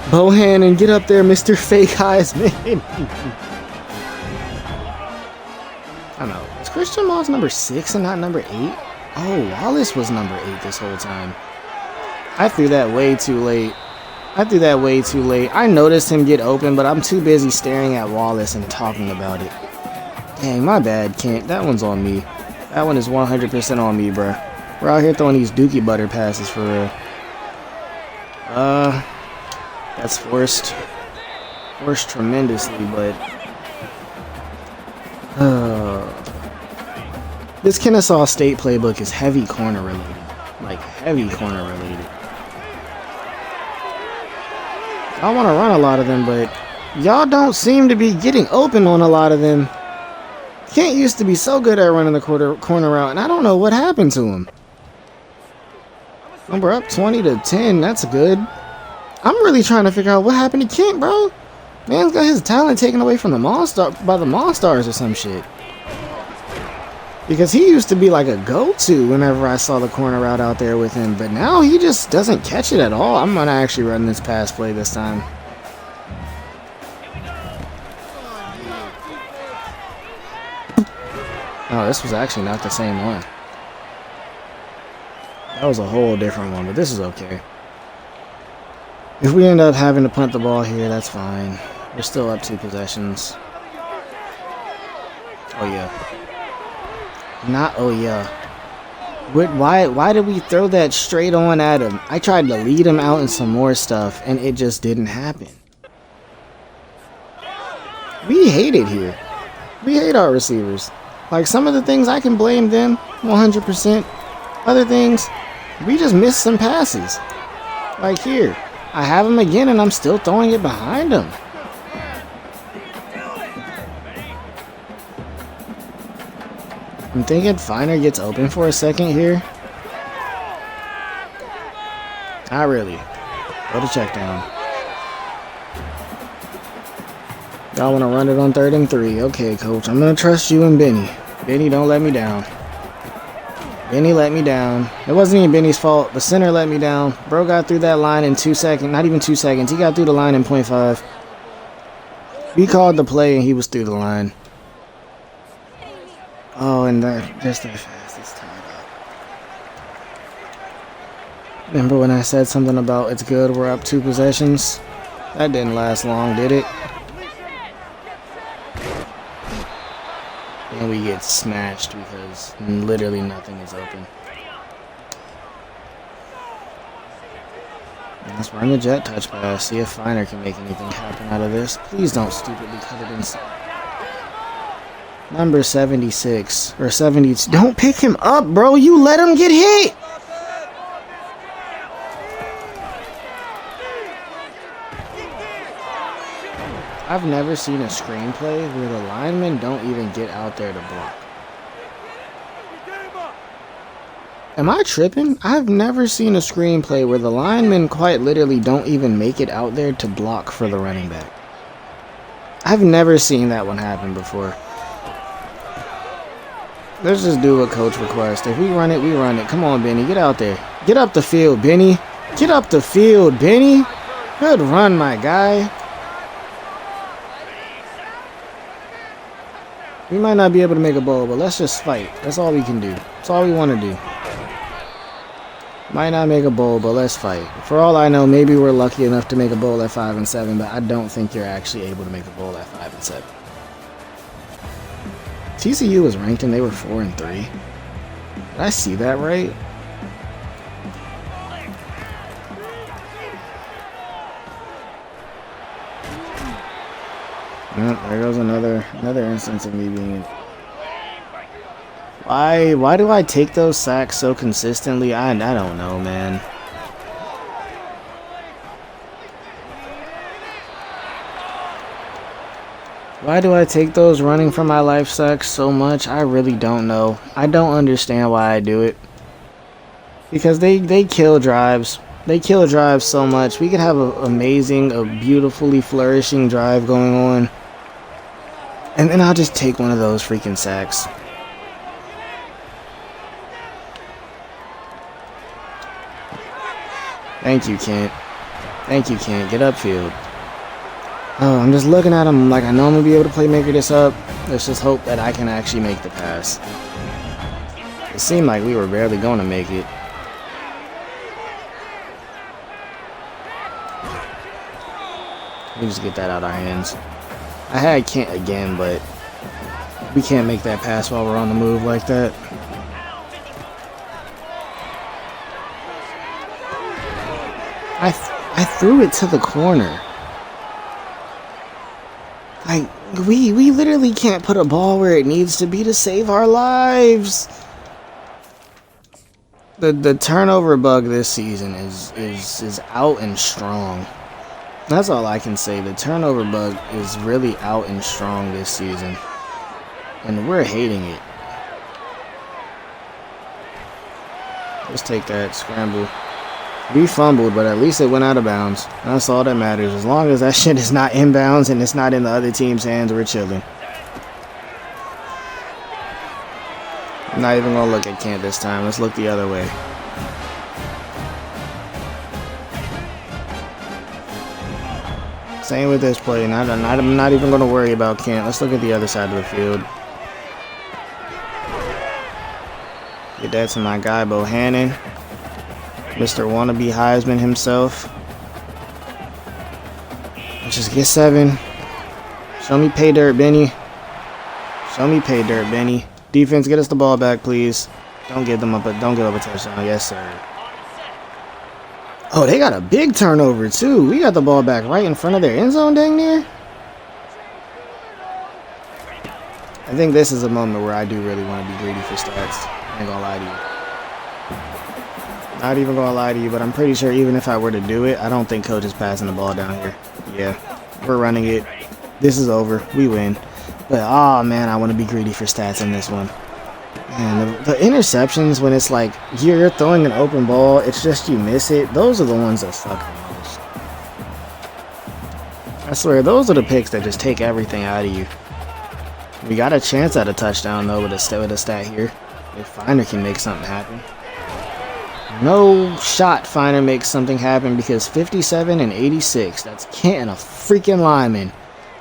Bohannon, get up there, Mr. Fake Heisman. I don't know. Is Christian Moss number 6 and not number 8? Oh, Wallace was number 8 this whole time. I threw that way too late. I noticed him get open, but I'm too busy staring at Wallace and talking about it. Dang, my bad, Kent. That one's on me. That one is 100% on me, bruh. We're out here throwing these dookie butter passes for real. That's forced. Forced tremendously, but... This Kennesaw State playbook is heavy corner related. Like, heavy corner related. I want to run a lot of them, but y'all don't seem to be getting open on a lot of them. Kent used to be so good at running the corner route, and I don't know what happened to him. And we're up 20-10. That's good. I'm really trying to figure out what happened to Kent, bro. Man's got his talent taken away from the by the Monstars or some shit. Because he used to be like a go-to whenever I saw the corner route out there with him. But now he just doesn't catch it at all. I'm going to actually run this pass play this time. Oh, this was actually not the same one. That was a whole different one, but this is okay. If we end up having to punt the ball here, that's fine. We're still up 2 possessions. Oh, yeah. Not oh yeah. Why did we throw that straight on at him? I tried to lead him out in some more stuff and it just didn't happen. We hate it here. We hate our receivers. Like some of the things I can blame them 100%. Other things, we just missed some passes. Like here, I have him again and I'm still throwing it behind him. I'm thinking 𝙈𝙧 gets open for a second here. Not really. Go to check down. Y'all want to run it on 3rd and 3. Okay, coach. I'm going to trust you and Benny. Benny, don't let me down. Benny let me down. It wasn't even Benny's fault. The center let me down. Bro got through that line in 2 seconds. Not even 2 seconds. He got through the line in 0.5. We called the play and he was through the line. Oh, and just that fast. It's tied up. Remember when I said something about it's good, we're up 2 possessions? That didn't last long, did it? And we get smashed because literally nothing is open. Let's run the jet touch pass. See if 𝙈𝙧 can make anything happen out of this. Please don't stupidly cut it inside. Number 76 or 72. Don't pick him up, bro. You let him get hit. I've never seen a screenplay where the linemen don't even get out there to block. Am I tripping? I've never seen a screenplay where the linemen quite literally don't even make it out there to block for the running back. I've never seen that one happen before. Let's just do what coach requests. If we run it, we run it. Come on, Benny. Get out there. Get up the field, Benny. Get up the field, Benny. Good run, my guy. We might not be able to make a bowl, but let's just fight. That's all we can do. That's all we want to do. Might not make a bowl, but let's fight. For all I know, maybe we're lucky enough to make a bowl at 5 and 7, but I don't think you're actually able to make a bowl at 5 and 7. TCU was ranked and they were 4 and 3. Did I see that right? There goes another instance of me being. Why do I take those sacks so consistently? I don't know, man. Why do I take those running for my life sacks so much? I really don't know. I don't understand why I do it. Because they kill drives. They kill drives so much. We could have an amazing, a beautifully flourishing drive going on. And then I'll just take one of those freaking sacks. Thank you, Kent. Thank you, Kent. Get upfield. Oh, I'm just looking at him like I know I'm going to be able to playmaker this up. Let's just hope that I can actually make the pass. It seemed like we were barely going to make it. Let me just get that out of our hands. I had Kent again, but we can't make that pass while we're on the move like that. I threw it to the corner. Like, we literally can't put a ball where it needs to be to save our lives. The turnover bug this season is out and strong. That's all I can say. The turnover bug is really out and strong this season. And we're hating it. Let's take that scramble. We fumbled, but at least it went out of bounds. That's all that matters. As long as that shit is not inbounds and it's not in the other team's hands, we're chilling. I'm not even gonna look at Kent this time. Let's look the other way. Same with this play. I'm not even gonna worry about Kent. Let's look at the other side of the field. Get that to my guy Bohannon. Mr. Wannabe Heisman himself. Let's just get 7. Show me pay dirt, Benny. Show me pay dirt, Benny. Defense, get us the ball back, please. Don't give them up, but don't give up a touchdown. Yes, sir. Oh, they got a big turnover too. We got the ball back right in front of their end zone, dang near. I think this is a moment where I do really want to be greedy for stats. I ain't gonna lie to you. Not even gonna lie to you, but I'm pretty sure even if I were to do it, I don't think coach is passing the ball down here. Yeah, we're running it. This is over. We win. But, oh man, I want to be greedy for stats in this one. Man, the interceptions when it's like you're throwing an open ball, it's just you miss it. Those are the ones that suck the most. I swear, those are the picks that just take everything out of you. We got a chance at a touchdown though with a stat here. If Finder can make something happen. No shot Finder makes something happen because 57 and 86. That's Kent and a freaking lineman.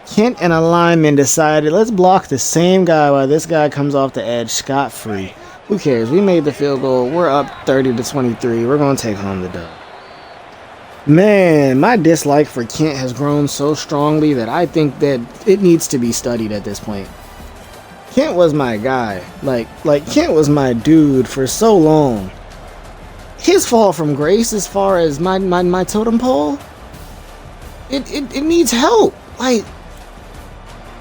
Kent and a lineman decided, let's block the same guy while this guy comes off the edge scot-free. Who cares? We made the field goal. We're up 30-23. We're going to take home the dub. Man, my dislike for Kent has grown so strongly that I think that it needs to be studied at this point. Kent was my guy. Like Kent was my dude for so long. His fall from grace as far as my totem pole, it needs help. Like,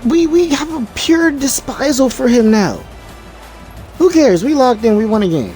we have a pure despisal for him now. Who cares? We locked in. We won a game.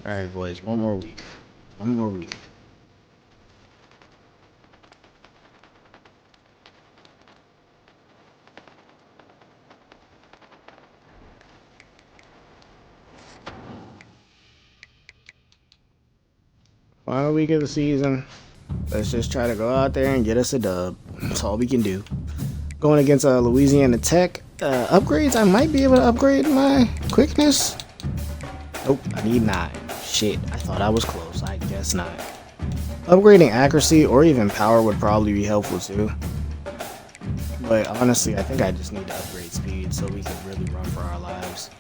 Alright, boys, one more week. One more week. Final week of the season. Let's just try to go out there and get us a dub. That's all we can do. Going against Louisiana Tech. Upgrades, I might be able to upgrade my quickness. Nope, I need 9. Shit, I thought I was close. I guess not. Upgrading accuracy or even power would probably be helpful too. But honestly, I think I just need to upgrade speed so we can really run for our lives.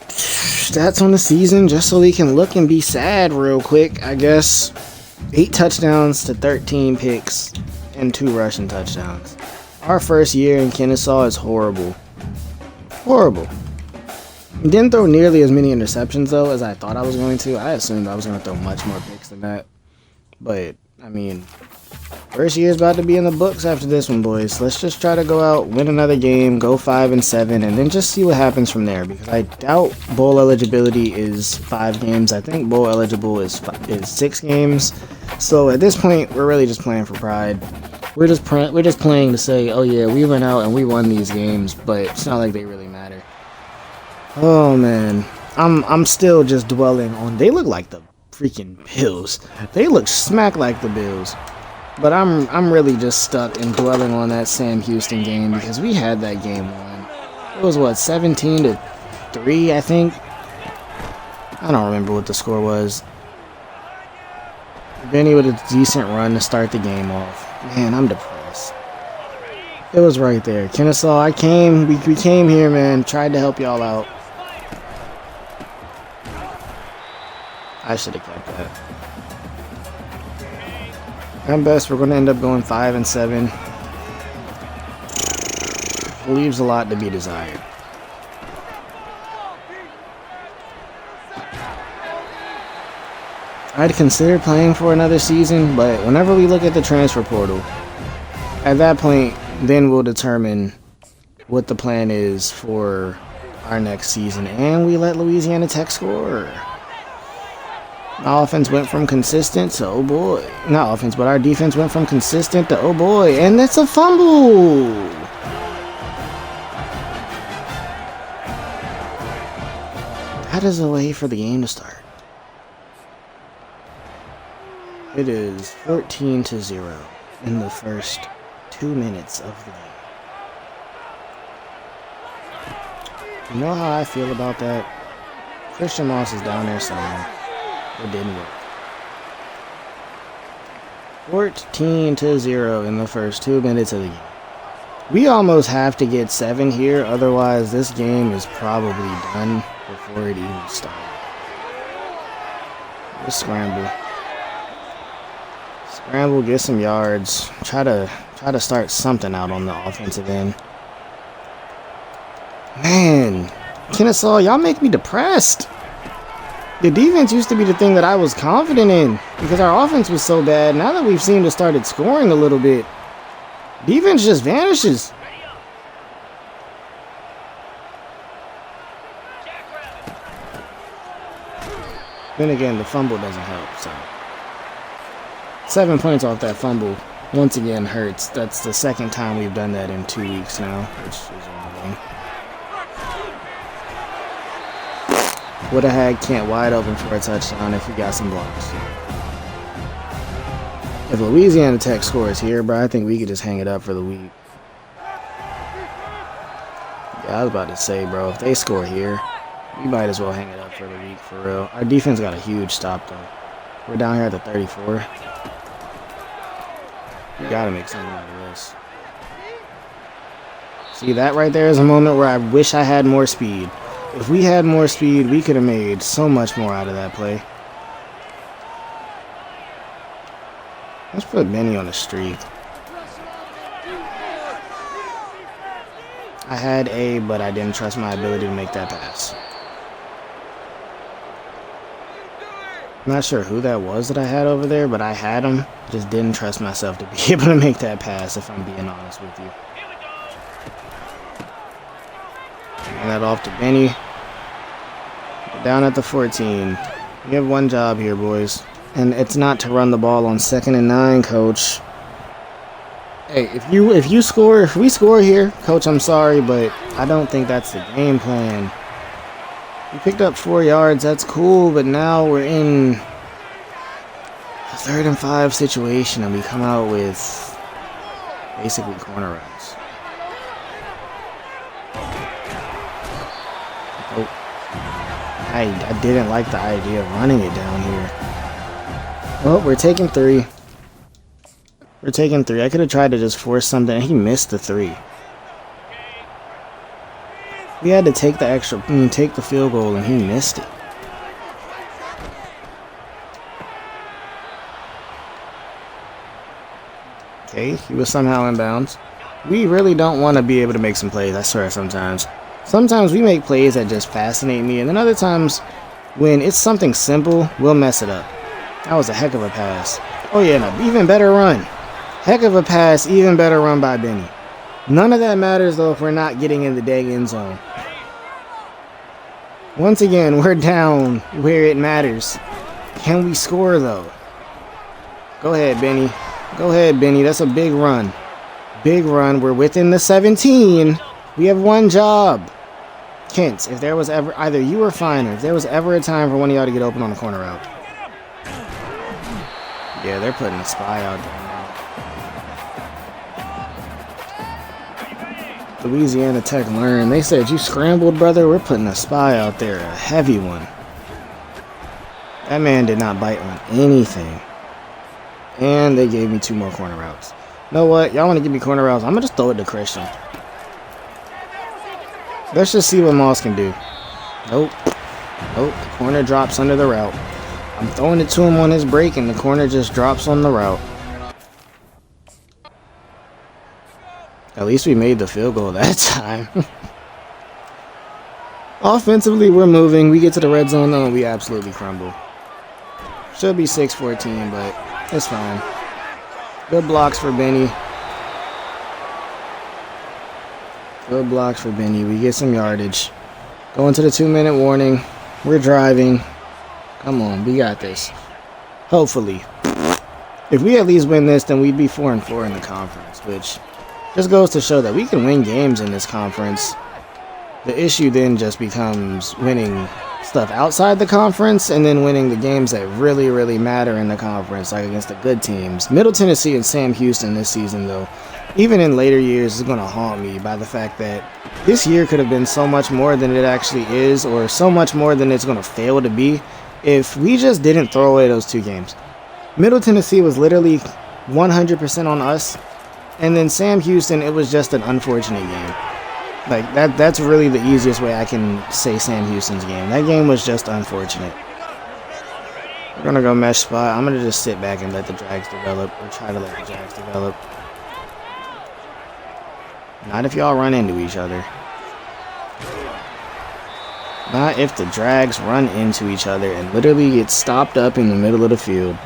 Stats on the season, just so we can look and be sad real quick, I guess. 8 touchdowns to 13 picks and 2 rushing touchdowns. Our first year in Kennesaw is horrible. Horrible. Didn't throw nearly as many interceptions though as I thought I was going to. I assumed I was going to throw much more picks than that. But, I mean, first year's about to be in the books after this one, boys. Let's just try to go out, win another game, go 5-7, and then just see what happens from there. Because I doubt bowl eligibility is 5 games. I think bowl eligible is 6 games. So at this point, we're really just playing for pride. We're just playing to say, oh yeah, we went out and we won these games, but it's not like they really matter. Oh man, I'm still just dwelling on. They look like the freaking Bills. They look smack like the Bills. But I'm really just stuck in dwelling on that Sam Houston game because we had that game won. It was what, 17-3, I think. I don't remember what the score was. Benny with a decent run to start the game off. Man, I'm depressed. It was right there. Kennesaw, we came here, man. Tried to help y'all out. I should have kept that. At best, we're going to end up going 5 and 7. Leaves a lot to be desired. I'd consider playing for another season, but whenever we look at the transfer portal, at that point, then we'll determine what the plan is for our next season. And we let Louisiana Tech score. Our offense went from consistent to oh boy. Not offense, but our defense went from consistent to oh boy. And that's a fumble. That is a way for the game to start. It is 14-0 in the first 2 minutes of the game. You know how I feel about that? Christian Moss is down there somewhere. It didn't work. 14-0 in the first 2 minutes of the game. We almost have to get 7 here, otherwise this game is probably done before it even starts. Just scramble. Scramble, get some yards. Try to start something out on the offensive end. Man, Kennesaw, y'all make me depressed. The defense used to be the thing that I was confident in because our offense was so bad. Now that we've seemed to started scoring a little bit, defense just vanishes. Then again, the fumble doesn't help, so 7 points off that fumble once again hurts. That's the second time we've done that in 2 weeks now, which is annoying. Would have had Kent wide open for a touchdown if he got some blocks. If Louisiana Tech scores here, bro, I think we could just hang it up for the week. Yeah, I was about to say, bro, if they score here, we might as well hang it up for the week, for real. Our defense got a huge stop, though. We're down here at the 34. We gotta make something out of this. See, that right there is a moment where I wish I had more speed. If we had more speed, we could have made so much more out of that play. Let's put Benny on the streak. I had A, but I didn't trust my ability to make that pass. I'm not sure who that was that I had over there, but I had him. Just didn't trust myself to be able to make that pass, if I'm being honest with you. And that off to Benny. Down at the 14. We have one job here, boys. And it's not to run the ball on 2nd and 9, coach. Hey, if we score here, coach, I'm sorry, but I don't think that's the game plan. We picked up 4 yards, that's cool, but now we're in a 3rd and 5 situation and we come out with basically corner routes. Oh. I didn't like the idea of running it down here. Well, we're taking 3. We're taking 3. I could have tried to just force something. He missed the 3. We had to take the take the field goal, and he missed it. Okay, he was somehow in bounds. We really don't want to be able to make some plays, I swear, sometimes. Sometimes we make plays that just fascinate me, and then other times, when it's something simple, we'll mess it up. That was a heck of a pass. Oh yeah, no, even better run. Heck of a pass, even better run by Benny. None of that matters, though, if we're not getting in the dang end zone. Once again, we're down where it matters. Can we score, though? Go ahead, Benny. Go ahead, Benny. That's a big run. Big run. We're within the 17. We have one job. Kent, if there was ever, either you or Finer, if there was ever a time for one of y'all to get open on the corner route. Yeah, they're putting a spy out there now. Louisiana Tech learned. They said, you scrambled, brother. We're putting a spy out there. A heavy one. That man did not bite on anything. And they gave me 2 more corner routes. You know what? Y'all want to give me corner routes? I'm going to just throw it to Christian. Let's just see what Moss can do. Nope. Nope. The corner drops under the route. I'm throwing it to him on his break, and the corner just drops on the route. At least we made the field goal that time. Offensively, we're moving. We get to the red zone, though, and we absolutely crumble. Should be 6-14, but it's fine. Good blocks for Benny. Good blocks for Benny. We get some yardage. Going to the 2-minute warning. We're driving. Come on, we got this. Hopefully. If we at least win this, then we'd be 4-4 in the conference, which just goes to show that we can win games in this conference. The issue then just becomes winning stuff outside the conference and then winning the games that really, really matter in the conference, like against the good teams. Middle Tennessee and Sam Houston this season, though, even in later years, is going to haunt me by the fact that this year could have been so much more than it actually is, or so much more than it's going to fail to be, if we just didn't throw away those 2 games. Middle Tennessee was literally 100% on us, and then Sam Houston, it was just an unfortunate game. Like, that's really the easiest way I can say Sam Houston's game. That game was just unfortunate. We're going to go mesh spot. I'm going to just sit back and let the drags develop, or try to let the drags develop. Not if y'all run into each other. Not if the drags run into each other and literally get stopped up in the middle of the field.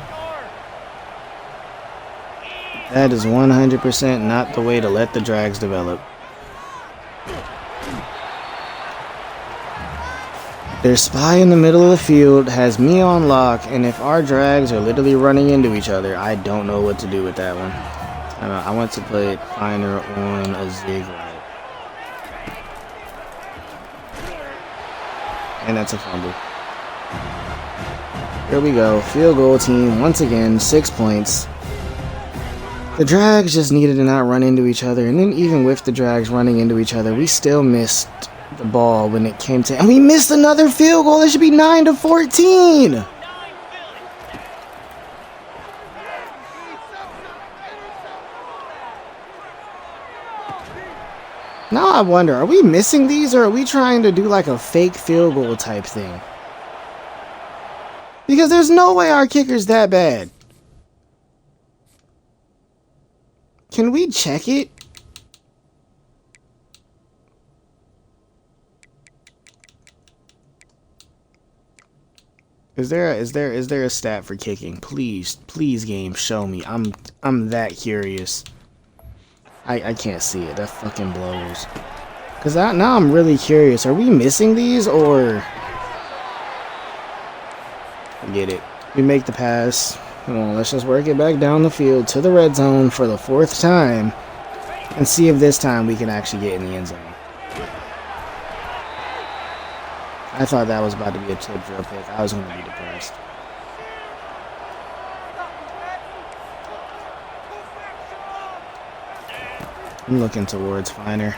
That is 100% not the way to let the drags develop. Their spy in the middle of the field has me on lock, and if our drags are literally running into each other, I don't know what to do with that one. I want to put Finer on a zig route. And that's a fumble. Here we go. Field goal team once again, 6 points. The drags just needed to not run into each other, and then even with the drags running into each other, we still missed the ball when it came to, and we missed another field goal. It should be 9-14. Now I wonder, are we missing these, or are we trying to do like a fake field goal type thing? Because there's no way our kicker's that bad. Can we check it? Is there a stat for kicking? Please game, show me. I'm that curious. I can't see it. That fucking blows. Cause now I'm really curious. Are we missing these, or forget it? We make the pass. Come on, let's just work it back down the field to the red zone for the 4th time, and see if this time we can actually get in the end zone. I thought that was about to be a tip drill pick. I was going to be depressed. I'm looking towards Finer.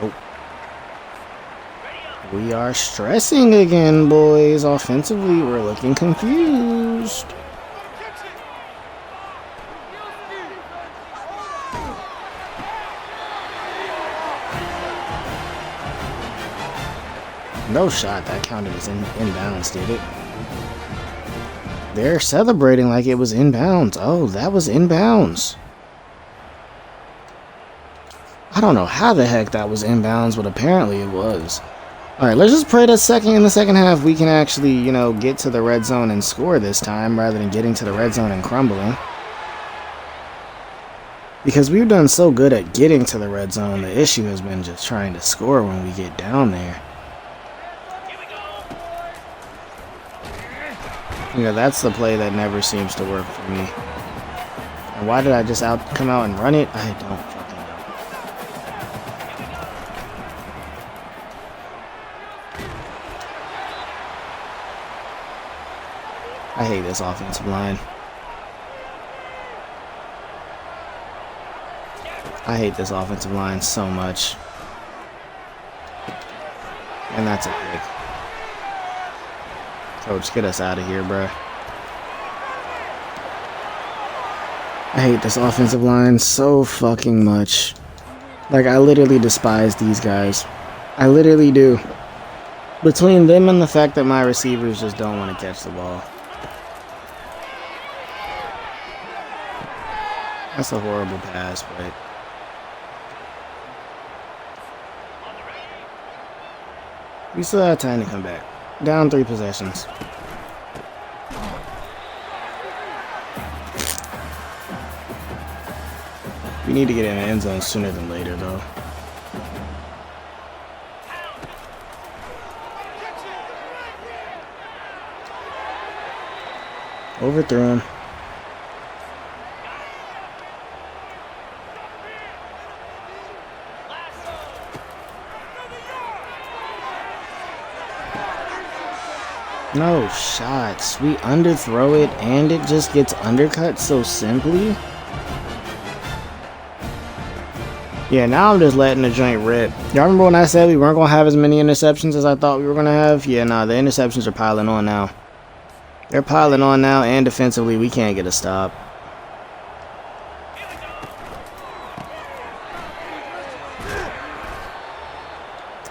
Oh. We are stressing again, boys. Offensively, we're looking confused. No shot. That counted as inbounds, did it? They're celebrating like it was inbounds. Oh, that was inbounds. I don't know how the heck that was inbounds, but apparently it was. Alright, let's just pray that in the second half we can actually, you know, get to the red zone and score this time rather than getting to the red zone and crumbling. Because we've done so good at getting to the red zone, the issue has been just trying to score when we get down there. You know, that's the play that never seems to work for me. And why did I just come out and run it? I don't fucking know. I hate this offensive line. I hate this offensive line so much. And that's a pick. Coach, get us out of here, bruh. I hate this offensive line so fucking much. Like, I literally despise these guys. I literally do. Between them and the fact that my receivers just don't want to catch the ball. That's a horrible pass, but we still have time to come back. Down 3 possessions. We need to get in the end zone sooner than later, though. Overthrew him. No shots. We underthrow it and it just gets undercut so simply. Yeah, now I'm just letting the joint rip. Y'all remember when I said we weren't going to have as many interceptions as I thought we were going to have? Yeah, nah, the interceptions are piling on now. They're piling on now, and defensively we can't get a stop.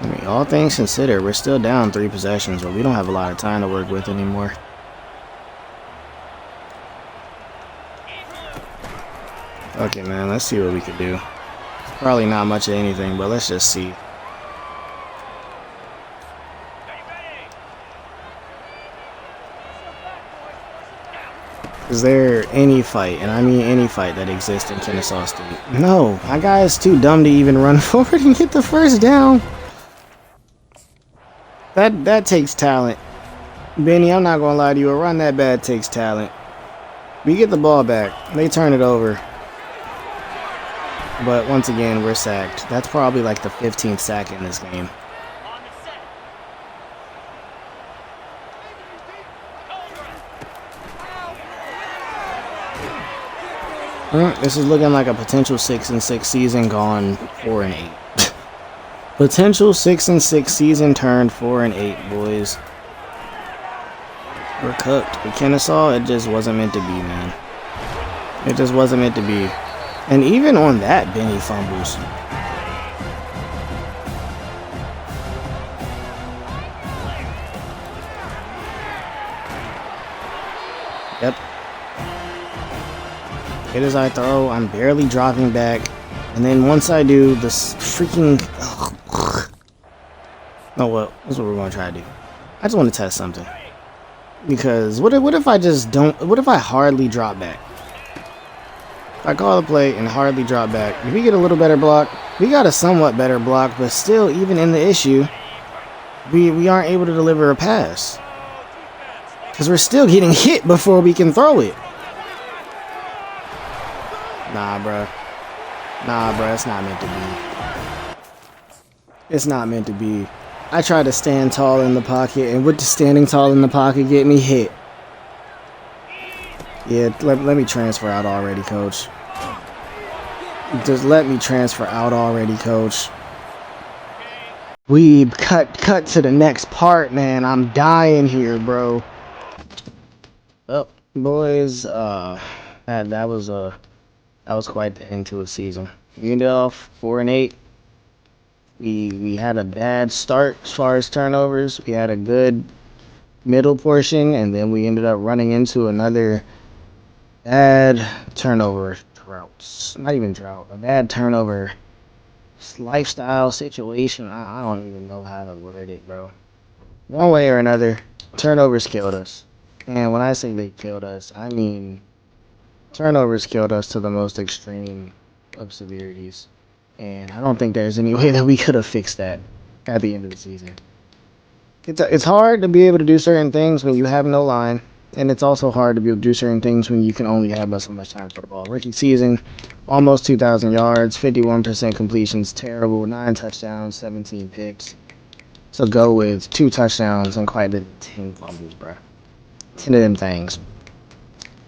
I mean, all things considered, we're still down 3 possessions, but we don't have a lot of time to work with anymore. Okay, man, let's see what we can do. Probably not much of anything, but let's just see. Is there any fight, and I mean any fight, that exists in Kennesaw State? No, my guy is too dumb to even run forward and get the first down. That takes talent. Benny, I'm not gonna lie to you, a run that bad takes talent. We get the ball back, they turn it over. But once again, we're sacked. That's probably like the 15th sack in this game. This is looking like a potential 6-6 season gone 4-8. Potential 6-6 season turned 4-8, boys. We're cooked. With Kennesaw, it just wasn't meant to be, man. It just wasn't meant to be. And even on that, Benny fumbles. Yep. It is I throw. I'm barely dropping back. And then once I do, this freaking... Oh, well, that's what we're going to try to do. I just want to test something. Because what if I just don't... What if I hardly drop back? If I call the play and hardly drop back, if we get a little better block, we got a somewhat better block, but still, even in the issue, we aren't able to deliver a pass. Because we're still getting hit before we can throw it. Nah, bruh. Nah, bruh, it's not meant to be. It's not meant to be. I tried to stand tall in the pocket, and with the standing tall in the pocket, get me hit. Yeah, let me transfer out already, coach. Just let me transfer out already, coach. We cut to the next part, man. I'm dying here, bro. Well, boys, that was quite the end to a season. We ended off 4-8. We had a bad start as far as turnovers. We had a good middle portion, and then we ended up running into another bad turnover droughts. Not even drought, a bad turnover lifestyle situation. I don't even know how to word it, bro. One way or another, turnovers killed us. And when I say they killed us, I mean turnovers killed us to the most extreme of severities. And I don't think there's any way that we could have fixed that at the end of the season. It's hard to be able to do certain things when you have no line. And it's also hard to be able to do certain things when you can only have so much time for the ball. Rookie season, almost 2,000 yards, 51% completions, terrible, 9 touchdowns, 17 picks. So go with 2 touchdowns and quite a 10 fumbles, bro. 10 of them things.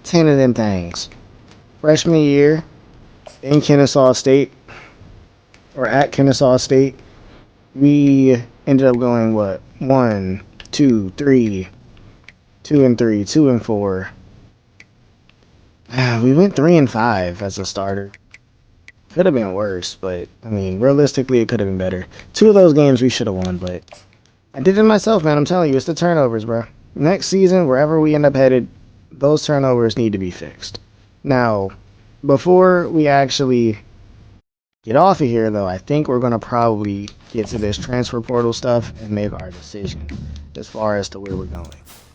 10 of them things. Freshman year in Kennesaw State, or at Kennesaw State, we ended up going, what? 1, 2, 3... 2-3, 2-4. We went 3-5 as a starter. Could have been worse, but I mean, realistically, it could have been better. 2 of those games we should have won, but I did it myself, man. I'm telling you, it's the turnovers, bro. Next season, wherever we end up headed, those turnovers need to be fixed. Now, before we actually get off of here, though, I think we're going to probably get to this transfer portal stuff and make our decision as far as to where we're going.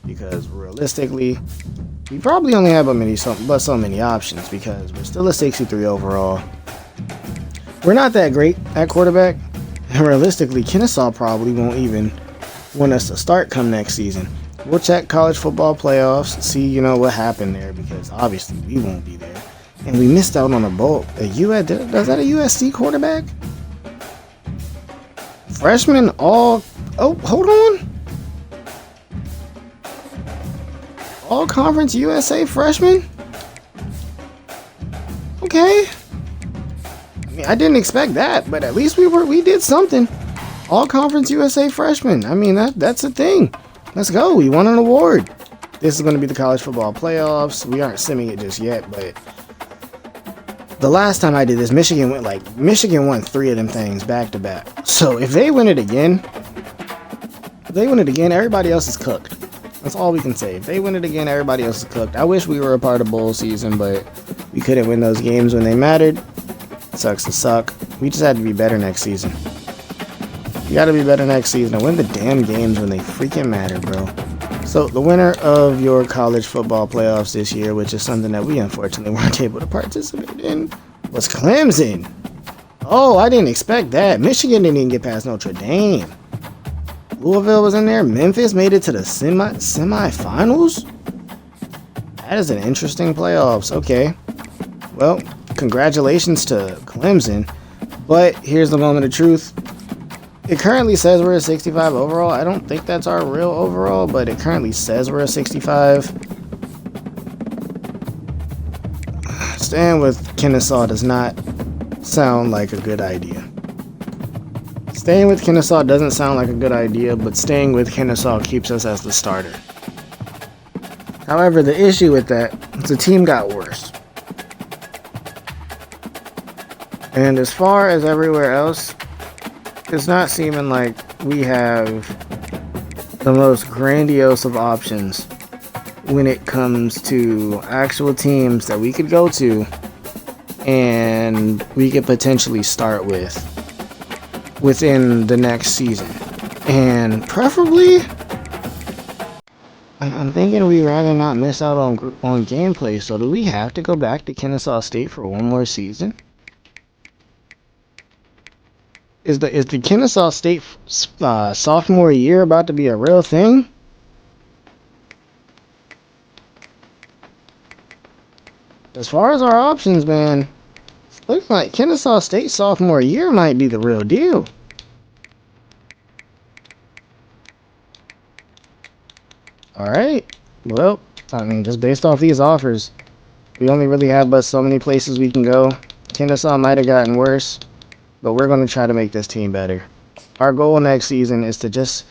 Because realistically, we probably only have so many options because we're still a 63 overall. We're not that great at quarterback. And realistically, Kennesaw probably won't even want us to start come next season. We'll check college football playoffs, see, you know, what happened there, because obviously we won't be there. And we missed out on a bowl. Is that a USC quarterback? Freshmen all... Oh, hold on. All Conference USA freshmen? Okay. I mean, I didn't expect that, but at least we did something. All Conference USA freshmen. I mean, that's a thing. Let's go. We won an award. This is going to be the college football playoffs. We aren't simming it just yet, but the last time I did this, Michigan won 3 of them things back to back. So if they win it again, everybody else is cooked. That's all we can say. If they win it again, everybody else is cooked. I wish we were a part of bowl season, but we couldn't win those games when they mattered. Sucks to suck. We just had to be better next season. You gotta be better next season and win the damn games when they freaking matter, bro. So the winner of your college football playoffs this year, which is something that we unfortunately weren't able to participate in, was Clemson. Oh, I didn't expect that. Michigan didn't even get past Notre Dame. Louisville was in there. Memphis made it to the semifinals. That is an interesting playoffs. Okay. Well, congratulations to Clemson. But here's the moment of truth. It currently says we're a 65 overall. I don't think that's our real overall, but it currently says we're a 65. Staying with Kennesaw does not sound like a good idea. Staying with Kennesaw doesn't sound like a good idea, but staying with Kennesaw keeps us as the starter. However, the issue with that is the team got worse. And as far as everywhere else, it's not seeming like we have the most grandiose of options when it comes to actual teams that we could go to and we could potentially start with within the next season. And preferably, I'm thinking we'd rather not miss out on gameplay. So do we have to go back to Kennesaw State for one more season? Is the Kennesaw State sophomore year about to be a real thing? As far as our options, man, looks like Kennesaw State sophomore year might be the real deal. Alright. Well, I mean, just based off these offers, we only really have but so many places we can go. Kennesaw might have gotten worse, but we're going to try to make this team better. Our goal next season is to just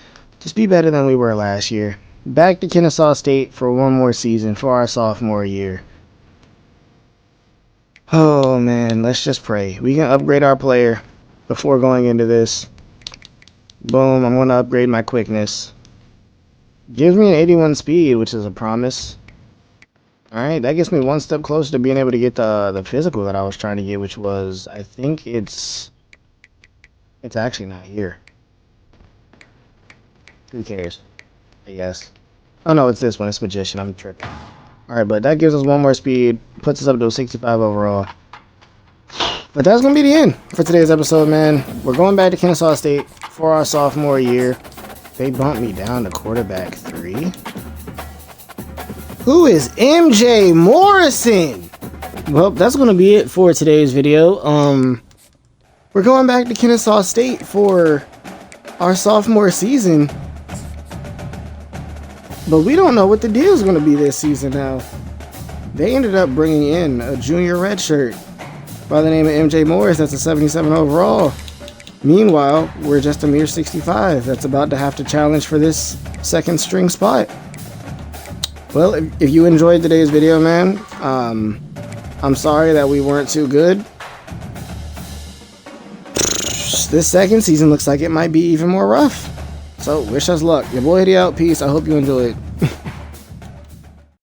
be better than we were last year. Back to Kennesaw State for one more season for our sophomore year. Oh man, let's just pray. We can upgrade our player before going into this. Boom, I'm going to upgrade my quickness. Gives me an 81 speed, which is a promise. Alright, that gets me one step closer to being able to get the physical that I was trying to get, which was, I think it's actually not here. Who cares? I guess. Oh no, it's this one. It's Magician. I'm tripping. Alright, but that gives us one more speed. Puts us up to a 65 overall. But that's going to be the end for today's episode, man. We're going back to Kennesaw State for our sophomore year. They bumped me down to quarterback 3. Who is MJ Morrison? Well, that's going to be it for today's video. We're going back to Kennesaw State for our sophomore season. But we don't know what the deal is going to be this season now. They ended up bringing in a junior redshirt by the name of MJ Morris. That's a 77 overall. Meanwhile, we're just a mere 65 that's about to have to challenge for this second string spot. Well, if you enjoyed today's video, man, I'm sorry that we weren't too good. This second season looks like it might be even more rough. So, wish us luck. Your boy Hdie out. Peace. I hope you enjoyed.